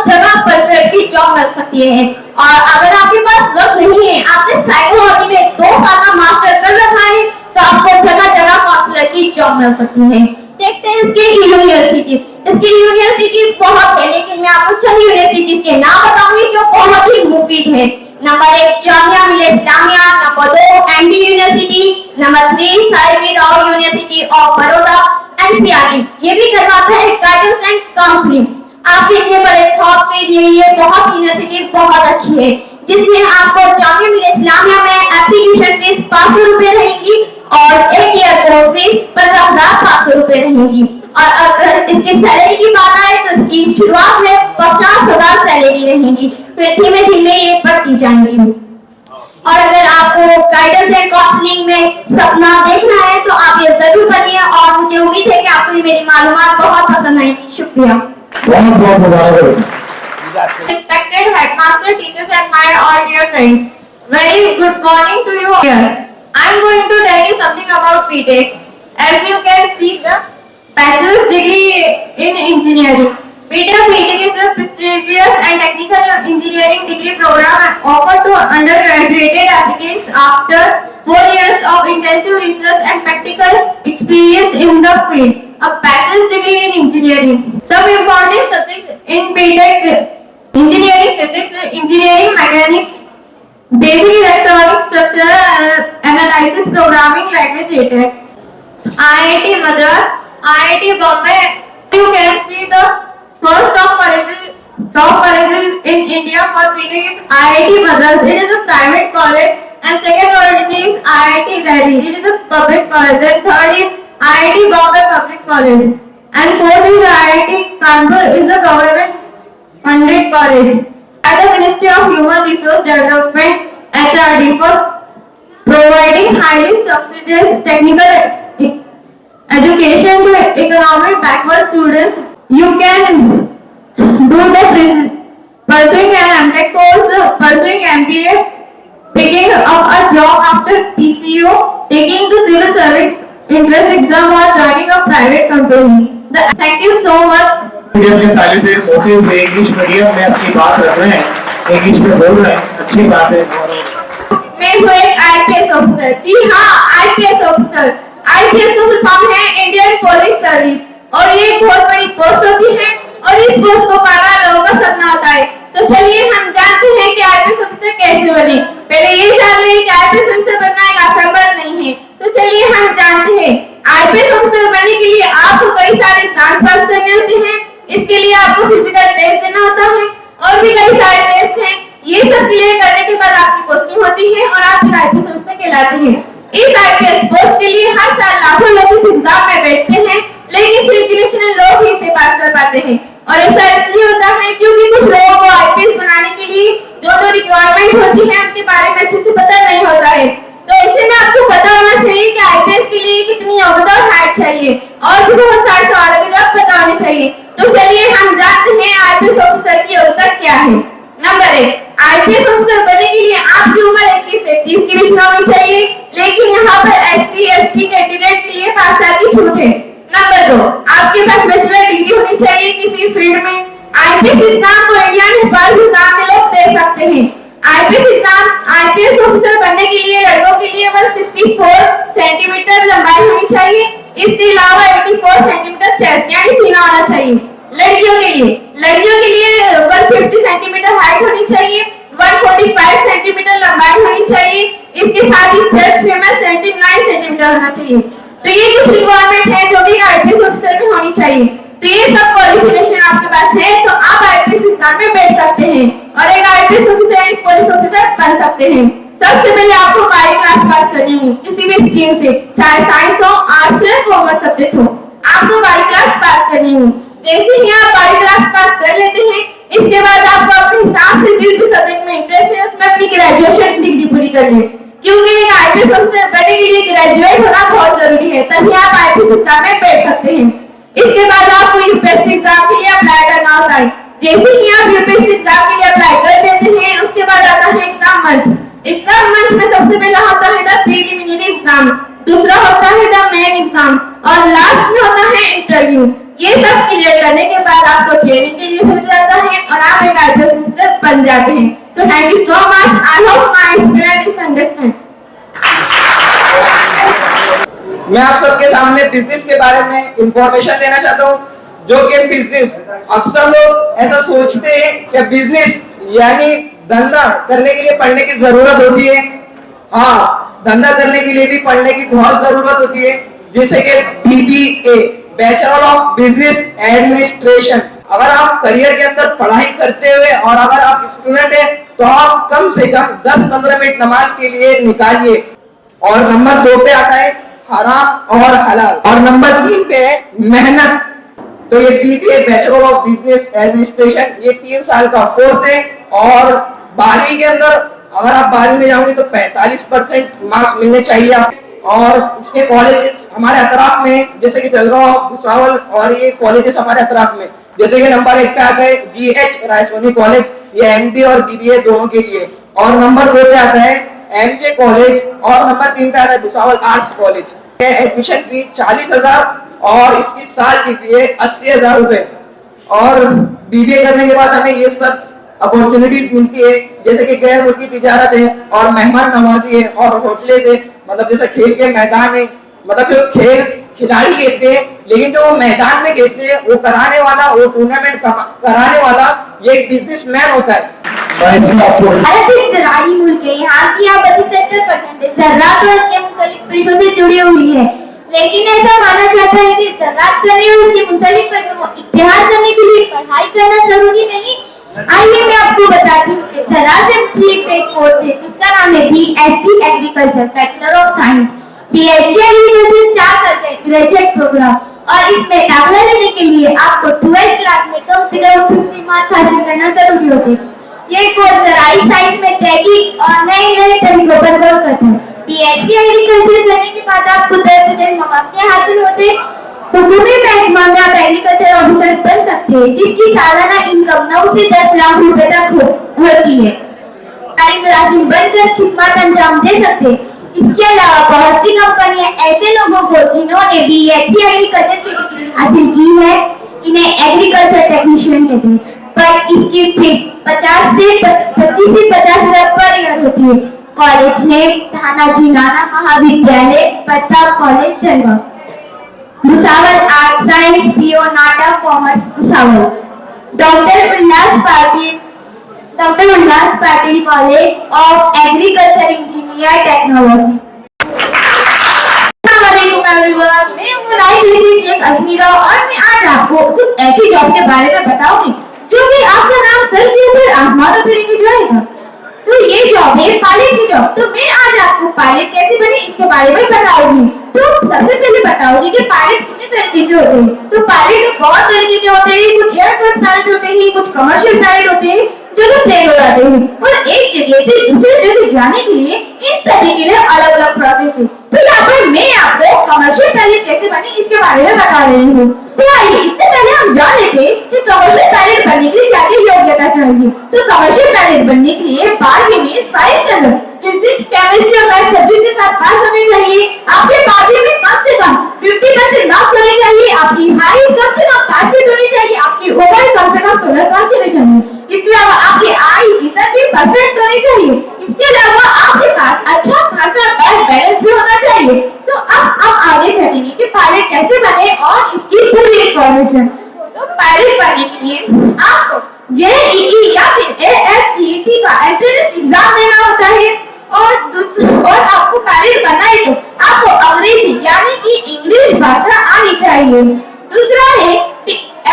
Speaker 4: जगह परफेक्ट की जॉब मिल सकती है और अगर आपके पास वक्त नहीं है, आपने साइकोलॉजी में 2 साल का मास्टर कर रखा है तो आपको जगह जगह काउंसलर की जॉब मिल सकती है। देखते हैं इसके यूनिवर्सिटीज बहुत है, लेकिन मैं आपको चंद यूनिवर्सिटीज के नाम बताऊंगी जो बहुत ही मुफीद है। Number 1 Jamia Millia Islamia, number 2 MD university, number 3 साइफिड और यूनिवर्सिटी ऑफ बड़ौदा एनसीईआरटी। ये भी करवाता है गाइडेंस एंड काउंसलिंग। आपके इतने बड़े शौक के लिए ये बहुत यूनिवर्सिटीज बहुत अच्छी है, जिसमें आपको जामिया मिलिया इस्लामिया में एप्लीकेशन फीस 500 रुपए रहेगी और 1 ईयर कोर्स फीस 15,500 रुपए रहेगी। और अगर इसकी सैलरी की बात आए तो इसकी शुरुआत में 50,000 सैलरी रहेगी, फिर धीमे धीमे ये बढ़ती जाएंगी। और अगर आपको गाइडेंस एंड काउंसलिंग में सपना देखना है तो आप ये जरूर बनिए और मुझे उम्मीद है कि आपको ये मेरी मालूमात बहुत पसंद आएगी। शुक्रिया।
Speaker 1: बहुत मुबारक।
Speaker 4: Respected headmaster, teachers and my all dear friends, very good morning to you all. I am going to tell you something about BTech. As you can see, the bachelor's degree in engineering. BTech is a prestigious and technical engineering degree program offered to undergraduate applicants after 4 years of intensive research and practical experience in the field. A bachelor's degree in engineering. Some important subjects in BTech: engineering physics, engineering mechanics, basic electronic structure analysis, programming language, ETech. IIT Madras, IIT Bombay. You can see the first top colleges in India for BTech is IIT Madras. It is a private college, and second one is IIT Delhi. It is a public college, and third is IIT Bombay Public College, and fourth is IIT Kanpur is a government funded college at the Ministry of Human Resource Development HRD for providing highly subsidized technical education to economic backward students. You can do the pursuing an MTech course, pursuing MBA, picking up a job after PCO, taking the civil service entrance exam or joining a private company. Thank you so much.
Speaker 1: Medium के तालिब इल्म होते हुए इंग्लिश मीडियम में अपनी बात रख रहे हैं, इंग्लिश में बोल रहे हैं, अच्छी बात है।
Speaker 4: मैं हूँ एक IPS ऑफिसर। जी हाँ, IPS ऑफिसर। IPS का फुल फॉर्म है इंडियन पुलिस सर्विस और ये एक बहुत बड़ी पोस्ट होती है और इस पोस्ट को पाना लोगों का सपना होता है। तो चलिए हम जानते हैं कि IPS ऑफिसर कैसे बने। पहले ये जान लें कि IPS ऑफिसर बनना एक आसान बात नहीं है। तो चलिए हम जानते हैं IPS ऑफिसर बनने के लिए आपको कई सारे एग्जाम पास करने होते हैं। इसके लिए आपको फिजिकल टेस्ट देना होता है और भी कई सारे टेस्ट हैं। ये सब क्लियर करने के बाद आपकी पोस्टिंग होती है और आप IPS ऑफिसर कहलाते हैं। इस IPS पोस्ट के लिए हर साल लाखों लोग इस एग्जाम में बैठते हैं, लेकिन सिर्फ गिने-चुने लोग ही इसे पास कर पाते हैं। और ऐसा इसलिए होता है क्योंकि कुछ लोगों को IPS बनाने के लिए जो रिक्वायरमेंट होती है उनके बारे में अच्छे से पता नहीं होता है। तो इसे में आपको पता होना चाहिए कि IPS के लिए कितनी योग्यता और हाइट चाहिए और भी बहुत सारे सवालों के जवाब पता होने चाहिए। तो चलिए हम जानते हैं IPS ऑफिसर की योग्यता क्या है। नंबर 1, IPS ऑफिसर बनने के लिए आपकी उम्र 21 से 30 के बीच में होनी चाहिए, लेकिन यहाँ पर SC ST कैंडिडेट के लिए 5 साल की छूट है। नंबर 2, आपके पास बैचलर डिग्री होनी चाहिए किसी फील्ड में। IPS एग्जाम को इंडिया नेपाल भूटान में लोग दे सकते हैं। IPS ऑफिसर बनने के लिए लड़कों के लिए 164 सेंटीमीटर लंबाई होनी चाहिए। इसके अलावा 84 सेंटीमीटर चेस्ट यानी सीना होना चाहिए। लड़कियों के लिए 150 सेंटीमीटर हाइट होनी चाहिए, 145 सेंटीमीटर लंबाई होनी चाहिए। इसके साथ ही चेस्ट फेमस 79 सेंटीमीटर होना चाहिए। तो ये कुछ रिक्वायरमेंट है जो भी IPS ऑफिसर में होनी चाहिए। तो ये सब क्वालिफिकेशन आपके पास है तो आप IPS एग्जाम में बैठ सकते हैं और एक IPS ऑफिसर यानी पुलिस ऑफिसर बन सकते हैं। सबसे पहले आपको हमारी क्लास पास करनी है किसी भी स्ट्रीम से, चाहे साइंस हो, आर्ट्स हो, कॉमर्स सब्जेक्ट हो।
Speaker 3: आपको बारी क्लास पास करनी है। जैसे ही आप बारी क्लास पास कर लेते हैं, इसके बाद आपको अपने हिसाब से जिस भी सब्जेक्ट में इंटरेस्ट है उसमें अपनी ग्रेजुएशन डिग्री पूरी करनी है, क्योंकि एक आईपीएस ऑफिसर बनने के लिए ग्रेजुएट होना बहुत जरूरी है, तभी आप आईपीएस एग्जाम में बैठ सकते हैं। इसके बाद आपको यूपीएससी एग्जाम के लिए अप्लाई करना होता है। जैसे ही आप यूपीएससी एग्जाम के लिए अप्लाई कर देते हैं, उसके बाद आता है एग्जाम मंथ। एग्जाम मंथ में सबसे पहला होता है द प्रीलिमिनरी एग्जाम, दूसरा होता है द मेन एग्जाम और लास्ट में होता है इंटरव्यू। ये सब क्लियर करने के बाद आपको ट्रेनिंग के लिए भेजा जाता है और आप एक आईपीएस ऑफिसर बन जाते हैं। तो thank you so much. I hope my explanation is understand.
Speaker 8: मैं आप सबके सामने बिजनेस के बारे में इंफॉर्मेशन देना चाहता हूँ, जो कि बिजनेस अक्सर लोग ऐसा सोचते हैं कि बिजनेस यानी धंधा करने के लिए पढ़ने की जरूरत होती है। हाँ, धंधा करने के लिए भी पढ़ने की बहुत जरूरत होती है, जैसे कि BBA bachelor of business administration. अगर आप करियर के अंदर पढ़ाई करते हुए और अगर आप स्टूडेंट हैं तो आप कम से कम 10-15 मिनट नमाज के लिए निकालिए। और नंबर 2 पे आता है हराम और हलाल, और नंबर 3 पे है मेहनत। तो ये BBA bachelor of business administration ये 3 साल का कोर्स है और 12वीं के अंदर अगर आप 12वीं में जाओगे तो 45% मार्क्स मिलने चाहिए आप। और इसके कॉलेजेस हमारे अतराफ में जैसे कि जलगांव, भुसावल और ये कॉलेजेस हमारे अतराफ में, जैसे कि नंबर 1 पे आता है GH रायसोनी कॉलेज, ये MD और BBA दोनों के लिए। और नंबर 2 पे आता है MJ कॉलेज और नंबर 3 पे आता है Bhusawal arts college. Admission fee 40,000 और इसकी साल की फी है 80,000 रुपए। और BBA करने के बाद हमें ये सब अपॉर्चुनिटीज मिलती है, जैसे कि गैर मुल्की तिजारत है और मेहमान नवाजी है और होटलेज है, मतलब जैसे खेल के मैदान है, मतलब जो खेल खिलाड़ी खेलते हैं लेकिन जो वो मैदान में खेलते हैं वो कराने वाला, वो टूर्नामेंट कराने वाला ये एक बिजनेसमैन होता है।
Speaker 4: भारत एक ज़राई मुल्क है। यहाँ की आबादी 70% ज़राअत और इसके मुंसलिक पेशों से जुड़ी हुई है, लेकिन ऐसा माना जाता है कि ज़राअत करने और उसके मुंसलिक पेशों को इख्तियार करने के लिए पढ़ाई करना जरूरी नहीं। आइए मैं आपको बताती हूँ कि ज़राअत से मुंसलिक एक कोर्स है जिसका नाम है BSc agriculture bachelor of science. BSc agriculture 4 साल का ग्रेजुएट प्रोग्राम और इसमें दाखिला लेने के लिए आपको 12th क्लास में कम से कम 50 मार्क्स हासिल करना जरूरी होते हैं। ये कोर्स ज़राई साइंस में तहकीक और नए तरीकों पर गौर करता है। BSc एग्रीकल्चर करने के बाद आपको तरह मौके हासिल होते हैं। हुकूमी महकमा में आप एग्रीकल्चर ऑफिसर बन सकते हैं, जिसकी सालाना इनकम 9 से 10 लाख रुपए तक होती है। मुलाजिम बनकर खिदमत अंजाम दे सकते हैं। इसके अलावा बहुत सी कंपनियां ऐसे लोगों को जिन्होंने BSc एग्रीकल्चर की डिग्री हासिल की है, इन्हें एग्रीकल्चर टेक्नीशियन कहते हैं, पर इसकी फीस 25 से 50,000 पर ईयर होती है। कॉलेज ने Thanaji Nana Mahavidyalaya, Pratap college Jalgaon, Bhusawal art science, PO Nata commerce Bhusawal, doctor Ullas Patil college of agriculture engineer technology. मैं हूँ राइट शेख अजमीरा और मैं आज आपको कुछ ऐसी जॉब के बारे में बताऊंगी जो कि आपका नाम सर के ऊपर आसमानों पर लेके जाएगा। तो ये जॉब है पायलट की जॉब। तो मैं आज आपको पायलट कैसे बने इसके बारे में बताऊंगी। तो सबसे पहले बताऊंगी कि पायलट कितने तरीके के होते हैं। तो पायलट बहुत तरीके के होते हैं, कुछ एयरफोर्स पायलट होते हैं, कुछ कमर्शियल पायलट होते हैं जो कि प्लेन उड़ाते हैं, और एक जगह से दूसरे जगह जाने के लिए इन सभी के लिए अलग अलग प्रोसेस है। तो यहाँ पर मैं आपको कमर्शियल पायलट कैसे बने इसके बारे में बता रही हूँ। तो आइए इससे पहले हम जान लेते हैं कि कमर्शियल पायलट बनने के लिए क्या क्या योग्यता चाहिए। तो कमर्शियल पायलट बनने के लिए 12वीं में साइंस के अंदर फिजिक्स, केमिस्ट्री और मैथ्स सब्जेक्ट के साथ पास होने चाहिए। आपके 12वीं में कम से कम 50% मार्क्स होने चाहिए। आपकी हाइट कम से कम 5 फीट होनी चाहिए। आपकी उम्र कम से कम 16 साल की होनी चाहिए। इसके अलावा आपकी आई विजन भी परफेक्ट होनी चाहिए। इसके अलावा आपके पास अच्छा खासा बैंक बैलेंस भी होना चाहिए। तो अब हम आगे चलेंगे कि पायलट कैसे बने और इसकी पूरी इंफॉर्मेशन। तो पायलट बनने के लिए आपको JEE या फिर AFCET का एंट्रेंस एग्जाम देना होता है और आपको पायलट बनना है तो आपको अंग्रेजी यानी कि इंग्लिश भाषा आनी चाहिए। दूसरा है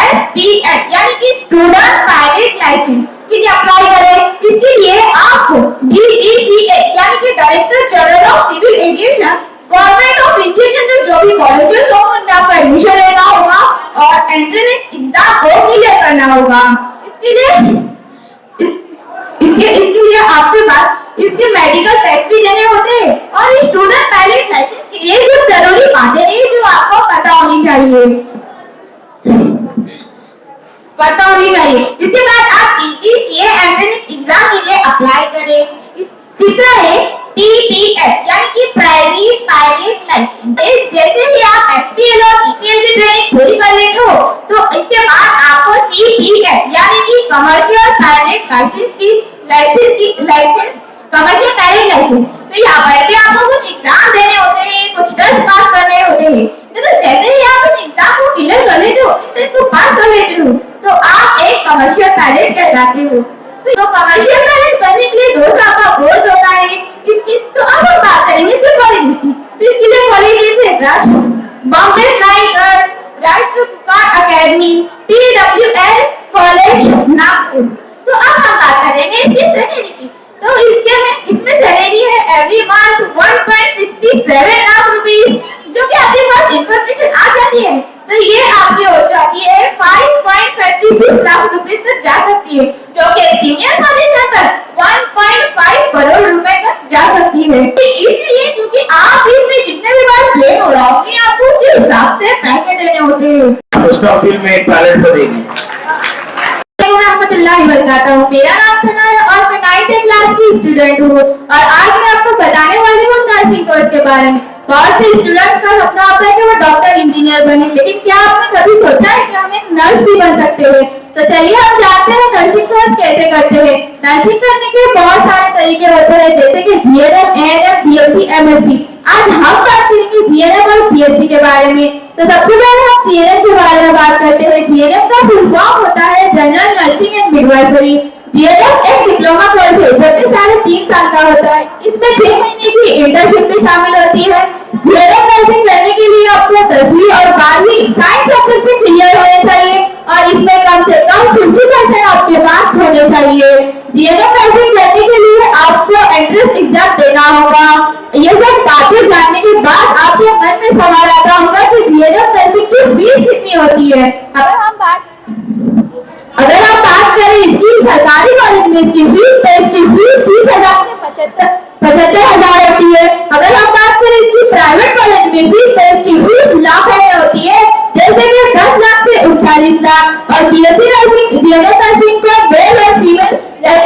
Speaker 4: SPL यानी कि स्टूडेंट पायलट लाइसेंस के लिए अप्लाई करें। इसके लिए आपको DECA यानी कि director general of civil aviation
Speaker 3: government of India के अंदर जो भी कॉलेजेस होंगे उनमें आपको एडमिशन लेना होगा और एंट्रेंस एग्जाम को क्लियर करना होगा। इसके लिए आपके पास इसके मेडिकल टेस्ट भी देने होते हैं और स्टूडेंट पायलट लाइसेंस के लिए कुछ जरूरी बातें हैं जो आपको पता होनी चाहिए। इसके बाद आप PGCA एंट्रेंस एग्जाम के लिए अप्लाई करें। तीसरा है PPF यानी कि प्राइवेट पायलट लाइसेंस। जैसे ही आप SPL और PPL की ट्रेनिंग पूरी कर लेते हो तो इसके बाद आपको CPF यानी कि commercial pilot licence commercial pilot licence, तो यहाँ पर भी आपको कुछ एग्जाम देने होते हैं, कुछ टेस्ट पास करने होते हैं। तो जैसे ही आप उस एग्जाम को क्लियर कर लेते हो, टेस्ट को पास कर लेते हो, तो आप एक कमर्शियल पायलट कहलाते हो। तो कमर्शियल पायलट बनने के लिए 2 साल का कोर्स होता है। इसकी तो अब हम बात करेंगे इसके कॉलेजेस की। तो इसके लिए कॉलेजेस है Bombay flying girls, Rashtrakumar academy, TWS college Nagpur. तो अब हम बात करेंगे इसकी सैलरी की। तो इसमें सैलरी है एवरी मंथ 1.67 लाख रुपीस, जो कि आपके पास इंफॉर्मेशन आ जाती है तो ये आपकी हो जाती है 5.36 लाख रुपीस तक जा सकती है, जो कि सीनियर कॉलेज पर 1.5 करोड़ रुपए तक जा सकती है। इसलिए क्योंकि आप इसमें जितने भी बार प्लेन उड़ाओगे आपको उस हिसाब से पैसे देने होते हैं।
Speaker 1: उसका बिल में एक पायलट को देंगे।
Speaker 3: मेरा नाम सना है और मैं 9th क्लास की स्टूडेंट हूँ और आज मैं आपको बताने वाली हूँ नर्सिंग कोर्स के बारे में। बहुत से स्टूडेंट्स का सपना होता है कि वो डॉक्टर इंजीनियर बने, लेकिन क्या आपने कभी सोचा है कि हम एक नर्स भी बन सकते हैं? तो चलिए हम जानते हैं नर्सिंग कोर्स कैसे करते हैं। नर्सिंग करने के बहुत सारे तरीके होते हैं, जैसे कि GNM, ANM, BSc, MSc। आज हम बात करेंगे GNM और BSc के बारे में। तो सबसे पहले हम GNM के बारे में बात करते हैं। GNM का फुल फॉर्म होता है general nursing and midwifery. GNM एक डिप्लोमा कोर्स है जो कि 3.5 साल का होता है। इसमें 6 महीने की इंटर्नशिप भी शामिल होती है। GNM नर्सिंग करने के लिए आपको 10वीं और 12वीं साइंस सब्जेक्ट से क्लियर होने चाहिए और इसमें कम से कम 50% आपके पास होने चाहिए। GNM नर्सिंग करने के लिए आपको एंट्रेंस एग्जाम देना होगा। ये सब बातें जानने के बाद आपके मन में सवाल आता होगा कि GNM नर्सिंग की फीस कितनी होती है। अगर हम बात करें इसकी सरकारी कॉलेज में इसकी फीस 30,000 से 75,000 होती है। अगर हम बात करें इसकी प्राइवेट कॉलेज में फीस तो इसकी फीस लाखों में होती है, जैसे कि 10 लाख से 39 लाख। और BSc नर्सिंग GNM नर्सिंग को मेल और फीमेल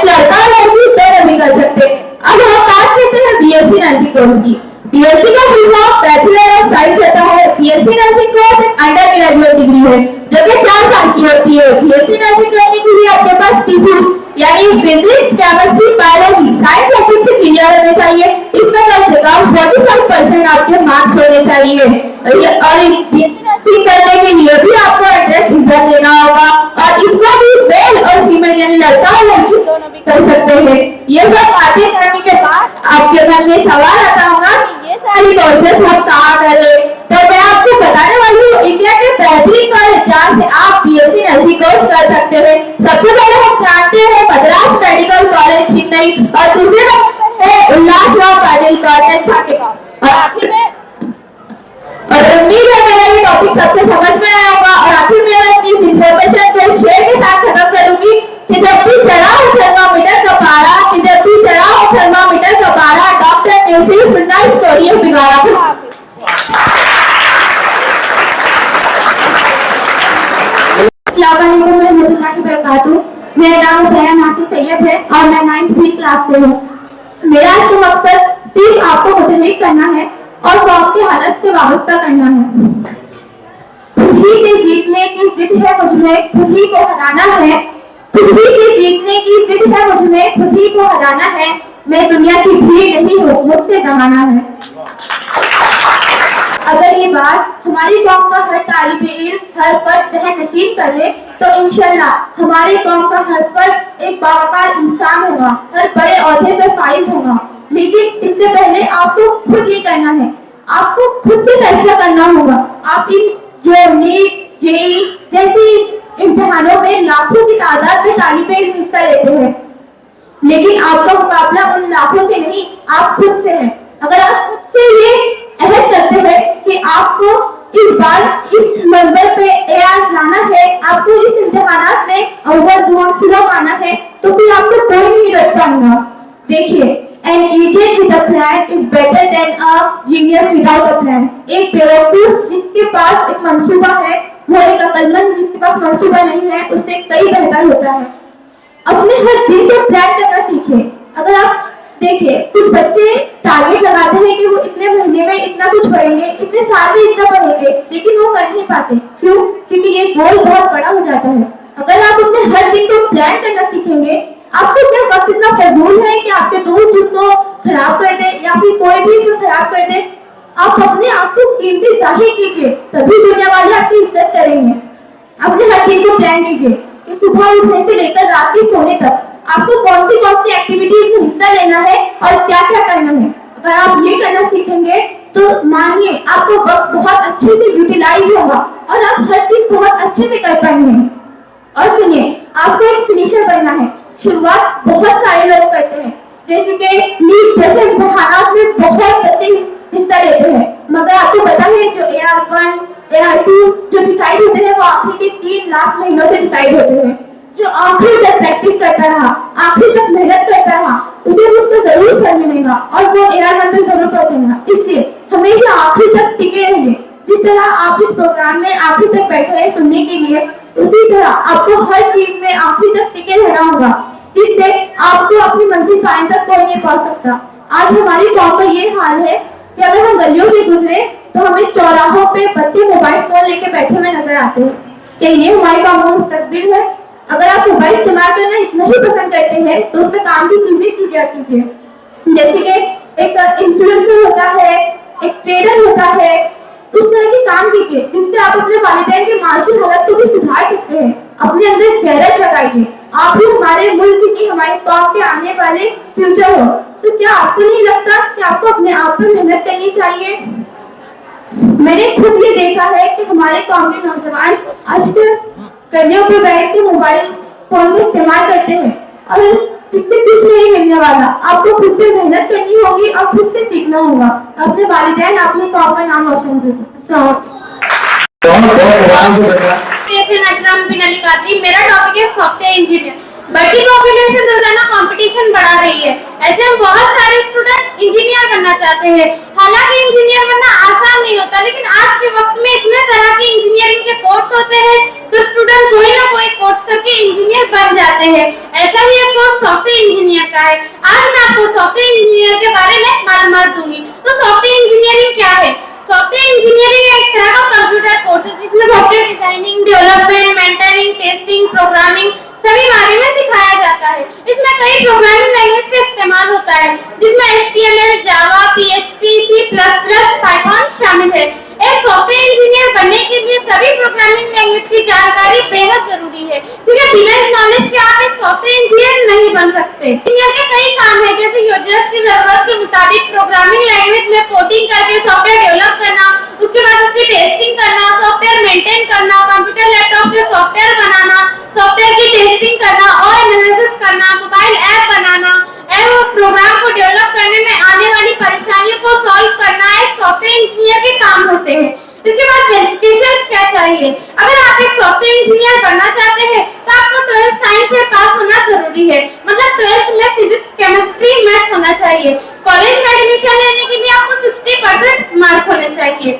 Speaker 3: लड़का और लड़की दोनों भी कर सकते हैं। अब हम बात करते हैं BSc नर्सिंग कोर्स की। BSc का full form bachelor of science होता है। BSc नर्सिंग कोर्स एक अंडर ग्रेजुएट डिग्री है जो कि 4 साल की होती है। BSc नर्सिंग करने के लिए आपके पास PCU यानी physics, chemistry, biology science subject से क्लियर होने चाहिए। इसमें कम से कम 45% आपके मार्क्स होने चाहिए। और BSc नर्सिंग करने के लिए भी आपको एंट्रेंस एग्जाम देना होगा और इसको भी मेल और फीमेल यानी लड़का और लड़की दोनों भी कर सकते हैं। ये सब बातें करने के बाद आपके मन में सवाल आता होगा कि ये सारी कोर्सेस हम कहाँ करें? तो मैं आपको बताने वाली हूँ इंडिया के बेहतरीन कॉलेज जहाँ से आप BSc नर्सिंग कोर्स कर सकते हैं। सबसे पहले हम जानते हैं मद्रास मेडिकल कॉलेज चेन्नई और दूसरे नंबर पर है उल्लासराव पाटिल कॉलेज साकेत। और आखिर में उम्मीद है मेरा ये टॉपिक सबको समझ में आया होगा। और आखिर में मैं इस इंफॉर्मेशन को शेयर के साथ खत्म करूंगी कि जब भी चढ़ाओ थर्मामीटर का पारा डॉक्टर ने सिर्फ नर्स को ये बिगाड़ा। मेरा नाम सैयद नासिर सैयद है और मैं 9th B क्लास से हूँ। मेरा आज का मकसद सिर्फ आपको मोटिवेट करना है और कौम की हालत से वाबस्ता करना है। खुद ही से जीतने की जिद है मुझमें, खुद ही को हराना है। खुद ही से जीतने की जिद है मुझमें, खुद ही को हराना है। मैं दुनिया की भीड़ नहीं हूँ, मुझसे जमाना है। अगर ये बात हमारी कौम का हर तालिबे इल्म हर फर्द ज़हन नशीन कर ले तो इंशाल्लाह हमारे कौम का हर फर्द एक बावकार इंसान होगा, हर बड़े ओहदे पे फाइज होगा। लेकिन इससे पहले आपको खुद ये करना है, आपको खुद से फैसला करना होगा। आप इन जो नीट JEE जैसी इम्तिहानों में लाखों की तादाद में तालिबे इल्म हिस्सा लेते हैं, लेकिन आपका मुकाबला उन लाखों से नहीं, आप खुद से है। अगर आप खुद से ये अहद करते हैं कि आपको इस बार इस नंबर पे AR लाना है, आपको इस इम्तिहानात में अव्वल दुआ शुरू आना है, तो फिर आपको कोई नहीं रोक पाएगा। देखिए, an idiot with a plan is better than a genius without a plan। एक बेवकूफ जिसके पास एक मंसूबा है, वो एक अक्लमंद जिसके पास मंसूबा नहीं है, उससे कई बेहतर होता है। अपने हर दिन को प्लान करना सीखिए। अगर आप देखिए, कुछ बच्चे टारगेट लगाते हैं कि वो इतने महीने में इतना कुछ पढ़ेंगे, इतने साल में इतना पढ़ेंगे, लेकिन वो कर नहीं पाते। क्यों? क्योंकि ये गोल बहुत बड़ा हो जाता है। अगर आप अपने हर दिन को प्लान करना सीखेंगे, आपको क्या वक्त इतना फजूल है कि आपके दोस्त उसको खराब कर दे या फिर कोई भी उसको खराब कर दे। आप अपने आप को कीमती जाहिर कीजिए, तभी दुनिया वाले आपकी इज्जत करेंगे। अपने हर दिन को प्लान कीजिए कि सुबह उठने से लेकर रात के सोने तक आपको कौन सी एक्टिविटीज में हिस्सा लेना है और क्या क्या करना है। अगर आप ये करना सीखेंगे तो मानिए आपको वक्त बहुत अच्छे से यूटिलाइज होगा और आप हर चीज बहुत अच्छे से कर पाएंगे। और सुनिए, आपको एक फिनिशर बनना है। शुरुआत बहुत सारे लोग करते हैं, जैसे कि नीट जैसे इम्तिहानात में बहुत बच्चे हिस्सा लेते हैं, मगर आपको पता है जो AR1, AR2 जो डिसाइड होते हैं वो आखिरी के 3 लाख महीनों से डिसाइड होते हैं। जो आखिरी तक प्रैक्टिस करता रहा, आखिरी तक मेहनत करता रहा, उसे उसको जरूर फल मिलेगा और वो AR1 तक जरूर पहुंचेगा। इसलिए हमेशा आखिरी तक टिके रहिए। जिस तरह आप इस प्रोग्राम में आखिरी तक बैठे हैं सुनने के लिए, उसी तरह आपको हर चीज में आखिरी तक टिके रहना होगा, जिससे आपको अपनी मंजिल पाने तक कोई नहीं पहुंच सकता। आज हमारी कौम का ये हाल है कि अगर हम गलियों से गुजरे तो हमें चौराहों पे बच्चे मोबाइल फोन लेके बैठे हुए नजर आते हैं। क्या ये हमारी कौम का मुस्तकबिल है? अगर आप मोबाइल इस्तेमाल करना इतना ही पसंद करते हैं तो उसमें काम की चीजें की जा कीजिए, जैसे कि एक इन्फ्लुएंसर होता है, एक ट्रेडर होता है, उस तरह के काम कीजिए जिससे आप अपने वालिदैन की माशी हालत को भी सुधार सकते हैं। अपने अंदर गैरत जगाइए। आप ही हमारे मुल्क की, हमारे कौम के आने वाले फ्यूचर हो। तो क्या आपको नहीं लगता कि आपको अपने आप पर मेहनत करनी चाहिए? मैंने खुद ये देखा है कि हमारे कौम के नौजवान आजकल गलियों पे बैठ के मोबाइल फोन का इस्तेमाल करते हैं और इससे कुछ नहीं मिलने वाला। आपको खुद पे मेहनत करनी होगी और खुद से सीखना होगा। अपने वालिदैन, अपने कौम का नाम रोशन करें। मेरा टॉपिक है सॉफ्टवेयर इंजीनियर। बढ़ती पॉपुलेशन रोजाना कंपटीशन बढ़ा रही है, ऐसे में बहुत सारे स्टूडेंट इंजीनियर बनना चाहते हैं। हालांकि इंजीनियर बनना आसान नहीं होता, लेकिन आज के वक्त में इतने तरह के इंजीनियरिंग के कोर्स होते हैं तो स्टूडेंट कोई ना कोई कोर्स करके इंजीनियर बन जाते हैं। ऐसा ही एक कोर्स सॉफ्टवेयर इंजीनियर का है। आज मैं आपको सॉफ्टवेयर इंजीनियर के बारे में मालूमात दूंगी। तो सॉफ्टवेयर इंजीनियरिंग क्या है? सॉफ्टवेयर इंजीनियरिंग एक तरह का कंप्यूटर कोर्स है जिसमें software designing, development, maintaining, testing, programming सभी बारे में सिखाया जाता है। इसमें कई प्रोग्रामिंग लैंग्वेज का इस्तेमाल होता है जिसमें HTML, जावा, PHP, C++, पाइथन शामिल है। एक सॉफ्टवेयर इंजीनियर बनने के लिए सभी प्रोग्रामिंग लैंग्वेज की जानकारी बेहद जरूरी है, क्योंकि बिना इस नॉलेज के आप एक सॉफ्टवेयर इंजीनियर नहीं बन सकते। इंजीनियर के कई काम है, जैसे यूजर्स की जरूरत के मुताबिक प्रोग्रामिंग लैंग्वेज में कोडिंग करके सॉफ्टवेयर डेवलप करना, उसके बाद उसकी टेस्टिंग करना, सॉफ्टवेयर मेंटेन करना, कंप्यूटर लैपटॉप के सॉफ्टवेयर बनाना, सॉफ्टवेयर की टेस्टिंग करना और एनालिसिस करना, मोबाइल ऐप बनाना एवं प्रोग्राम को डेवलप करने में आने वाली परेशानियों को सॉल्व करना एक सॉफ्टवेयर इंजीनियर के काम होते हैं। इसके बाद वेरिफिकेशंस क्या चाहिए? अगर आप एक सॉफ्टवेयर इंजीनियर बनना चाहते हैं तो आपको 12th साइंस से पास होना जरूरी है, मतलब 12th में फिजिक्स, केमिस्ट्री, मैथ्स होना चाहिए। कॉलेज में एडमिशन लेने के लिए आपको 60% मार्क होने चाहिए।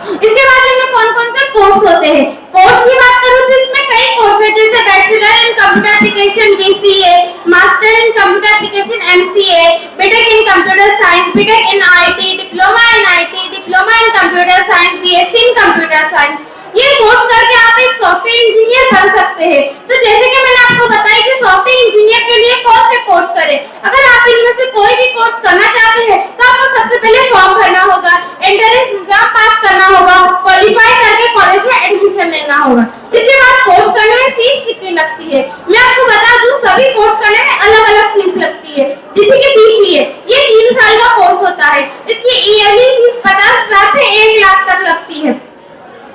Speaker 3: इसके बाद इनमें कौन कौन से कोर्स होते हैं? कोर्स की बात करूं तो इसमें कई कोर्स है, जैसे bachelor in computer application BCA, master in computer application MCA, BTech in computer science, BTech in IT, diploma in IT, diploma in computer science, BSc in computer science. ये कोर्स करके आप एक सॉफ्टवेयर इंजीनियर बन सकते हैं। तो जैसे कि मैंने आपको बताया कि सॉफ्टवेयर इंजीनियर के लिए कौन से कोर्स करें, अगर आप इनमें से कोई भी कोर्स करना चाहते हैं तो आपको सबसे पहले फॉर्म भरना होगा, एंट्रेंस एग्जाम पास करना होगा, क्वालिफाई करके कॉलेज में एडमिशन लेना होगा। इसके बाद कोर्स करने में फीस कितनी लगती है मैं आपको बता दूं, सभी कोर्स करने में अलग अलग फीस लगती है। जैसे कि BCA ये 3 साल का कोर्स होता है, इसकी ईयरली फीस 50,000 से 1 लाख तक लगती है।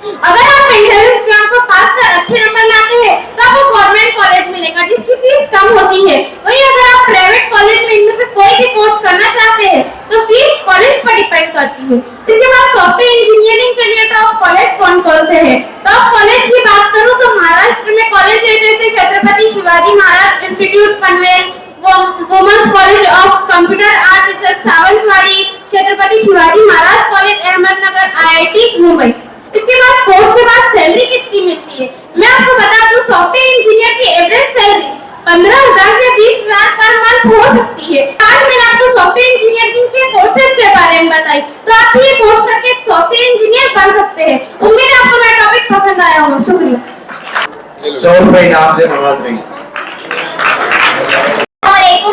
Speaker 3: अगर आप एंट्रेंस एग्जाम को पास कर अच्छे नंबर लाते हैं तो आपको गवर्नमेंट कॉलेज मिलेगा जिसकी फीस कम होती है। वहीं अगर आप प्राइवेट कॉलेज में इनमें से कोई भी कोर्स करना चाहते हैं तो फीस कॉलेज पर डिपेंड करती है। Computer art research Sawantwadi, Chhatrapati Shivaji Maharaj college Ahmednagar, IIT Mumbai. इसके बाद कोर्स के बाद सैलरी कितनी मिलती है? मैं आपको बता दूं, सॉफ्टवेयर इंजीनियर की एवरेज सैलरी 15,000 से 20,000 पर मंथ हो सकती है। आज मैंने आपको सॉफ्टवेयर इंजीनियरिंग के कोर्सेज के बारे में बताई, तो आप भी ये कोर्स करके एक सॉफ्टवेयर इंजीनियर बन सकते हैं। उम्मीद है आपको मेरा टॉपिक पसंद आया होगा। शुक्रिया।
Speaker 7: 100 रुपए इनाम से नवाज रही।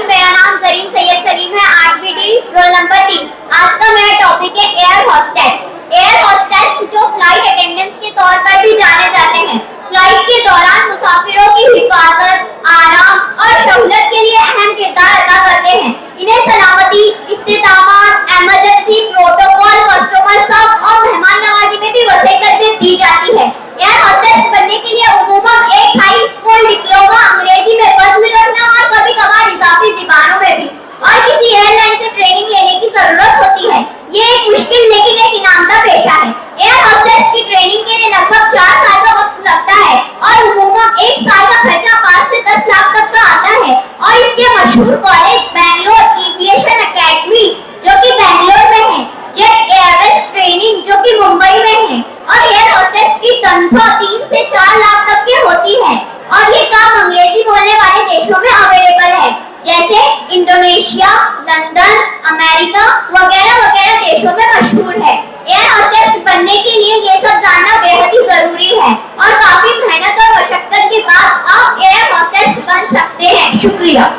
Speaker 4: मेरा नाम जरीन सैयद सलीम है, 8वीं डी, रोल नंबर 3। आज का मेरा टॉपिक है एयर होस्टेस। एयर होस्टेस जो फ्लाइट अटेंडेंट्स के तौर पर भी जाने जाते हैं, फ्लाइट के दौरान मुसाफिरों की हिफाजत, आराम और सहूलत के लिए अहम किरदार अदा करते हैं। इन्हें सलामती, इख्तितामात, इमरजेंसी, प्रोटोकॉल, कस्टमर सर्व और मेहमान नवाजी में भी वसीयत तरबियत दी जाती है। एयर होस्टेस बनने के लिए उम्मूमन एक हाई स्कूल डिप्लोमा, अंग्रेजी में पढ़ रखना और कभी कभार इजाफी ज़बानों में भी और किसी एयरलाइन से ट्रेनिंग लेने की जरूरत होती है। ये एक मुश्किल लेकिन एक इनामदा पेशा है। एयर होस्टेस की ट्रेनिंग के लिए लगभग 4 साल का वक्त लगता है और उम्मूमन 1 साल का खर्चा 5 से 10 लाख तक का आता है। और इसके मशहूर कॉलेज बेंगलोर एविएशन एकेडमी जो कि बेंगलोर में है, जेट एयरवेज ट्रेनिंग जो कि मुंबई में है, और एयर होस्टेस की तनख्वाह 3 से 4 लाख तक की होती है। और ये काम अंग्रेजी बोलने वाले देशों में अवेलेबल है, जैसे इंडोनेशिया, लंदन, अमेरिका वगैरह वगैरह देशों में मशहूर है। एयर होस्टेस बनने के लिए ये सब जानना बेहद ही जरूरी है और काफी मेहनत और मशक्कत के बाद आप एयर होस्टेस बन सकते हैं। शुक्रिया।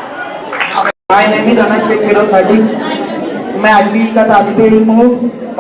Speaker 9: My name is Anas Shaikh Firoz. मैं 8वीं का तालिब इल्म हूँ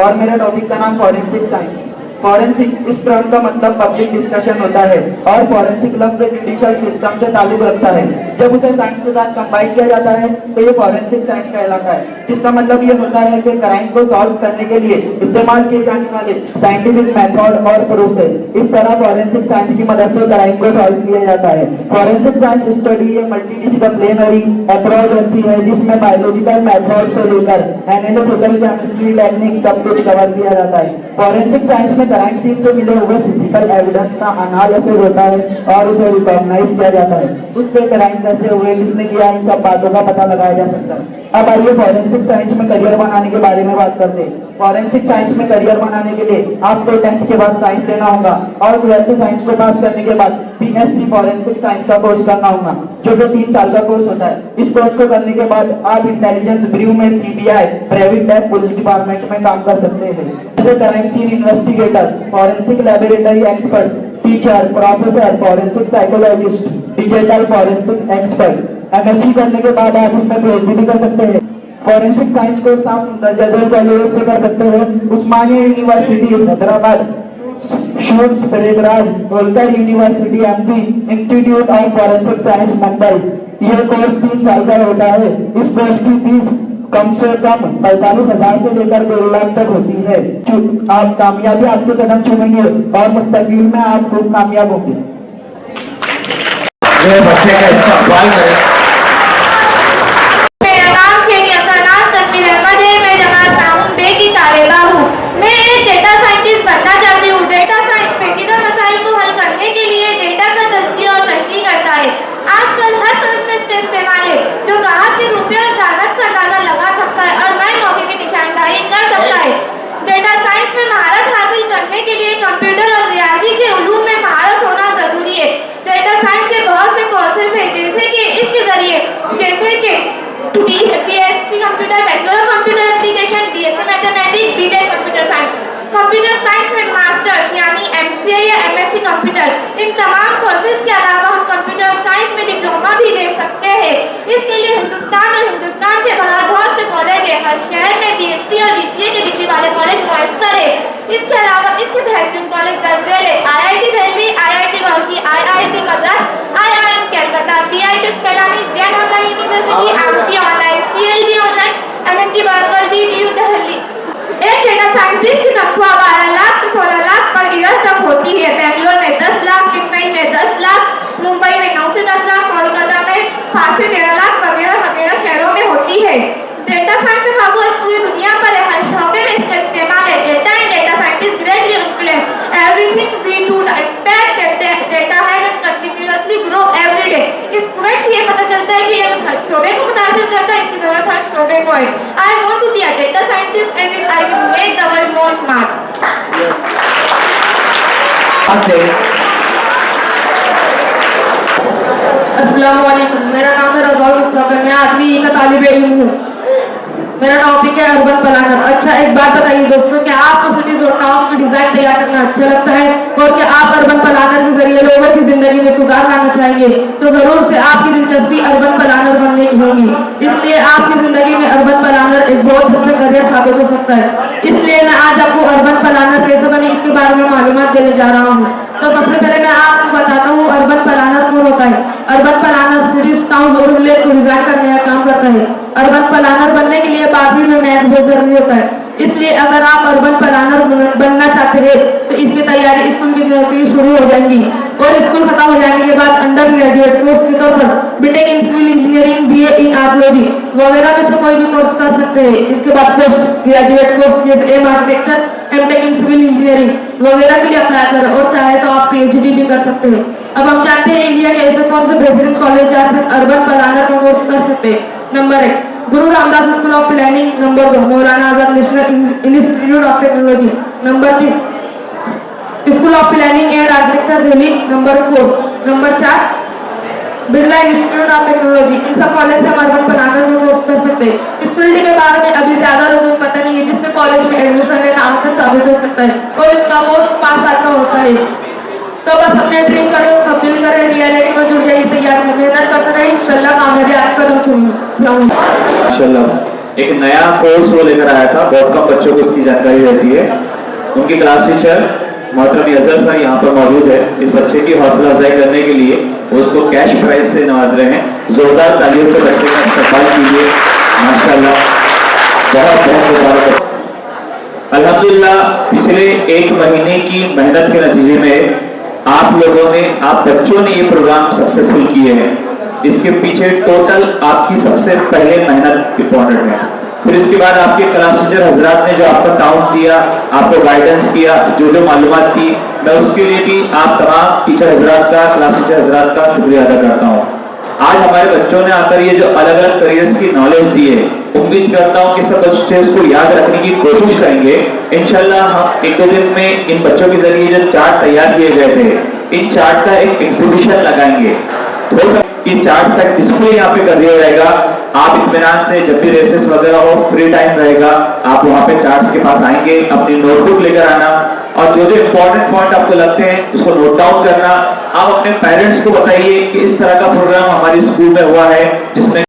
Speaker 9: और मेरे टॉपिक का नाम फॉरेंसिक साइंस। फॉरेंसिक इस टर्म का मतलब पब्लिक डिस्कशन होता है और फॉरेंसिक लफ्ज जुडिशियल सिस्टम से ताल्लुक रखता है। जब उसे साइंस के साथ कंबाइन किया जाता है तो ये फॉरेंसिक साइंस कहलाता है, जिसका मतलब ये होता है कि क्राइम को सॉल्व करने के लिए इस्तेमाल किए जाने वाले साइंटिफिक मेथड और प्रोसेस। इस तरह फॉरेंसिक साइंस की मदद से क्राइम को सॉल्व किया जाता है। फॉरेंसिक साइंस स्टडी ये मल्टीडिसिप्लिनरी अप्रोच होती है जिसमें बायोलॉजिकल मेथड से लेकर एनालिटिकल केमिस्ट्री टेक्निक सब कुछ कवर किया जाता है। फॉरेंसिक साइंस में क्राइम सीन से मिले हुए फिजिकल एविडेंस का एनालिसिस होता है और उसे रिकॉग्नाइज किया जाता है। उससे क्राइम कैसे हुए, किसने किया, इन सब बातों का पता लगाया जा सकता है। अब आइए फॉरेंसिक साइंस में करियर बनाने के बारे में बात करते हैं। फॉरेंसिक साइंस में करियर बनाने के लिए आपको 10th के बाद साइंस लेना होगा और 12th साइंस को पास करने के बाद BSc फॉरेंसिक साइंस का कोर्स करना होगा, जो कि 3 साल का कोर्स होता है। इस कोर्स को करने के बाद आप इंटेलिजेंस ब्यूरो में, CBI, private lab, police department में काम कर सकते हैं, जैसे crime scene investigator, forensic laboratory expert, teacher, professor, forensic psychologist, digital forensic expert. MSc करने के बाद आप इसमें PhD भी कर सकते हैं। फॉरेंसिक साइंस कोर्स आप जजर कॉलेज से कर सकते हैं, उस्मानिया यूनिवर्सिटी हैदराबाद, शूट्स Prayagraj, Holkar university MP, institute of forensic science Mumbai. यह कोर्स 3 साल का होता है। इस कोर्स की फीस कम से कम 45,000 से लेकर 2 लाख तक होती है। आप कामयाबी आपके कदम चुमेंगे और मुस्तकिल में आप खूब कामयाब होंगे।
Speaker 7: बच्चे का इस्तेमाल करें।
Speaker 3: मेरा नाम शेख असनास तनवीर अहमद है। मैं जमात ताउन बे की तालिबा हूँ। मैं एक डेटा साइंटिस्ट बनना चाहती हूँ। डेटा साइंस पेचीदा मसाइल को हल करने के लिए डेटा का तज़किया और तशरीह करता है। आजकल हर तरफ में इसका इस्तेमाल है, जो ग्राहक के रुपये और लागत का अंदाजा लगा सकता है और नए मौके की निशानदाही कर सकता है। डेटा साइंस में महारत हासिल करने के लिए कंप्यूटर और रियाजी के उलूम में महारत होना जरूरी है। डेटा साइंस के बहुत से कोर्सेज हैं, जैसे कि इसके जरिए BSc computer, bachelor of computer application, BSc mathematics, BTech computer science. Computer science में मास्टर्स यानी MCA या MSc कंप्यूटर। इन तमाम कोर्सेज के अलावा हम कंप्यूटर साइंस में डिप्लोमा भी ले सकते हैं। इसके लिए हिंदुस्तान और हिंदुस्तान के बाहर बहुत से कॉलेज है। हर शहर में BSc और BCA की डिग्री वाले कॉलेज मुयस्सर है। इसके अलावा इसके बेहतरीन कॉलेज दर्जे है IIT Delhi, IIT Roorkee, IIT Madras, IIM Calcutta, BIT Pilani, Jain online university, MT online, CLG online, MNT बर्कल, DTU दिल्ली। एक डेटा साइंटिस्ट की तनख्वाह 12 लाख से 16 लाख पर ईयर तक होती है। बेंगलोर में 10 लाख, चेन्नई में 10 लाख, मुंबई में 9 से 10 लाख, कोलकाता में 5 से 13 लाख वगैरह वगैरह शहरों में होती है। डेटा साइंस का काबू पूरी दुनिया पर है। हर शोबे में इसका इस्तेमाल है। Data and data scientist greatly influence everything we do. Impact data है and continuously grow every day. इस क्वेश्चन से ये पता चलता है कि ये हर शोबे को मुतासिर करता है, इसकी जरूरत हर शोबे को
Speaker 4: point. I want to be a data scientist and then I will make the world more smart. अस्सलामुअलैकुम, मेरा नाम है रज़ाउल मुस्तफ़ा, मैं 8वीं का तालिबे इल्म हूँ। मेरा टॉपिक है अर्बन प्लानर। अच्छा, एक बात बताइए दोस्तों, क्या आपको सिटीज और टाउन की डिजाइन तैयार करना अच्छा लगता है और क्या आप अर्बन प्लानर के जरिए लोगों की जिंदगी में सुधार लाना चाहेंगे? तो जरूर से आपकी दिलचस्पी अर्बन प्लानर बनने की होगी। इसलिए आपकी जिंदगी में अर्बन प्लानर एक बहुत अच्छा करियर साबित हो सकता है। इसलिए मैं आज आपको अर्बन प्लानर कैसे बने इसके बारे में मालूमात देने जा रहा हूँ। तो सबसे पहले मैं आपको बताता हूँ अर्बन प्लानर कौन होता है। अर्बन प्लानर सिटीज, टाउन और विलेज को डिजाइन करने का काम करता है। अर्बन प्लानर बनने के लिए 12वीं में मैथ बहुत जरूरी होता है। इसलिए अगर आप अर्बन प्लानर बनना चाहते हैं तो इसकी तैयारी स्कूल की तरफ से शुरू हो जाएंगी और स्कूल खत्म हो जाने के बाद अंडर ग्रेजुएट कोर्स के तौर पर BTech in civil engineering, BA in archaeology वगैरह में से कोई भी कोर्स कर सकते हैं। इसके बाद पोस्ट ग्रेजुएट कोर्स जैसे M architecture, MTech in civil engineering वगैरह के लिए अप्लाई करें और चाहे तो आप पीएचडी भी कर सकते हैं। अब हम जानते हैं इंडिया के ऐसे कौन से बेहतरीन कॉलेज जहाँ से अर्बन प्लानर का कोर्स कर सकते हैं। Number 1 Guru Ramdas school of planning. Number 2 Maulana Azad national institute of technology. Number 3 school of planning and architecture Delhi. Number 4 Birla institute of technology. इन सब कॉलेज से हम अर्बन प्लानर में कोर्स कर सकते हैं। इस फील्ड के बारे में अभी ज्यादा लोगों को पता नहीं है, जिससे कॉलेज में एडमिशन लेना आसान साबित हो सकता है और इसका कोर्स 5 साल का होता है। तो बस अपने ड्रीम करें, तब्दील करें, रियलिटी में जुड़ जाइए, तैयार में मेहनत करते रहे, इंशाल्लाह कामयाबी आपका कदम चुनिए।
Speaker 2: माशाल्लाह, एक नया कोर्स वो लेकर आया था, बहुत कम बच्चों को इसकी जानकारी रहती है। उनकी क्लास टीचर मोहतरम अजहर सर यहाँ पर मौजूद है। इस बच्चे की हौसला अफजाई करने के लिए वो उसको कैश प्राइज से नवाज रहे हैं। जोरदार तालियों से बच्चे का इस्तेमाल कीजिए। माशाल्लाह, बहुत बहुत मुबारक। अल्हम्दुलिल्लाह, पिछले 1 महीने की मेहनत के नतीजे में आप बच्चों ने ये प्रोग्राम सक्सेसफुल किए हैं। इसके पीछे टोटल आपकी सबसे पहले मेहनत इंपॉर्टेंट है। फिर इसके बाद आपके क्लास टीचर हजरात ने जो आपको टाउन दिया, आपको गाइडेंस किया, जो मालूमात दी, मैं उसके लिए भी आप तमाम टीचर हजरात का, क्लास टीचर हजरात का शुक्रिया अदा करता हूँ। आज हमारे बच्चों ने आकर ये जो अलग अलग करियर्स की नॉलेज दी है, उम्मीद करता हूँ कि सब बच्चे इसको याद रखने की कोशिश करेंगे। इंशाल्लाह हम 1-2 दिन में इन बच्चों के जरिए जो चार्ट तैयार किए गए थे, इन चार्ट का एक एग्जीबिशन लगाएंगे। हो सकता है इन चार्ट का डिस्प्ले यहाँ पे कर दिया जाएगा। आप इत्मीनान से जब भी रेसेस वगैरह हो, फ्री टाइम रहेगा, आप वहाँ पे चार्ट्स के पास आएंगे, अपनी नोटबुक लेकर आना और जो जो इंपॉर्टेंट पॉइंट आपको लगते हैं उसको नोट डाउन करना। आप अपने पेरेंट्स को बताइए कि इस तरह का प्रोग्राम हमारे स्कूल में हुआ है जिसमें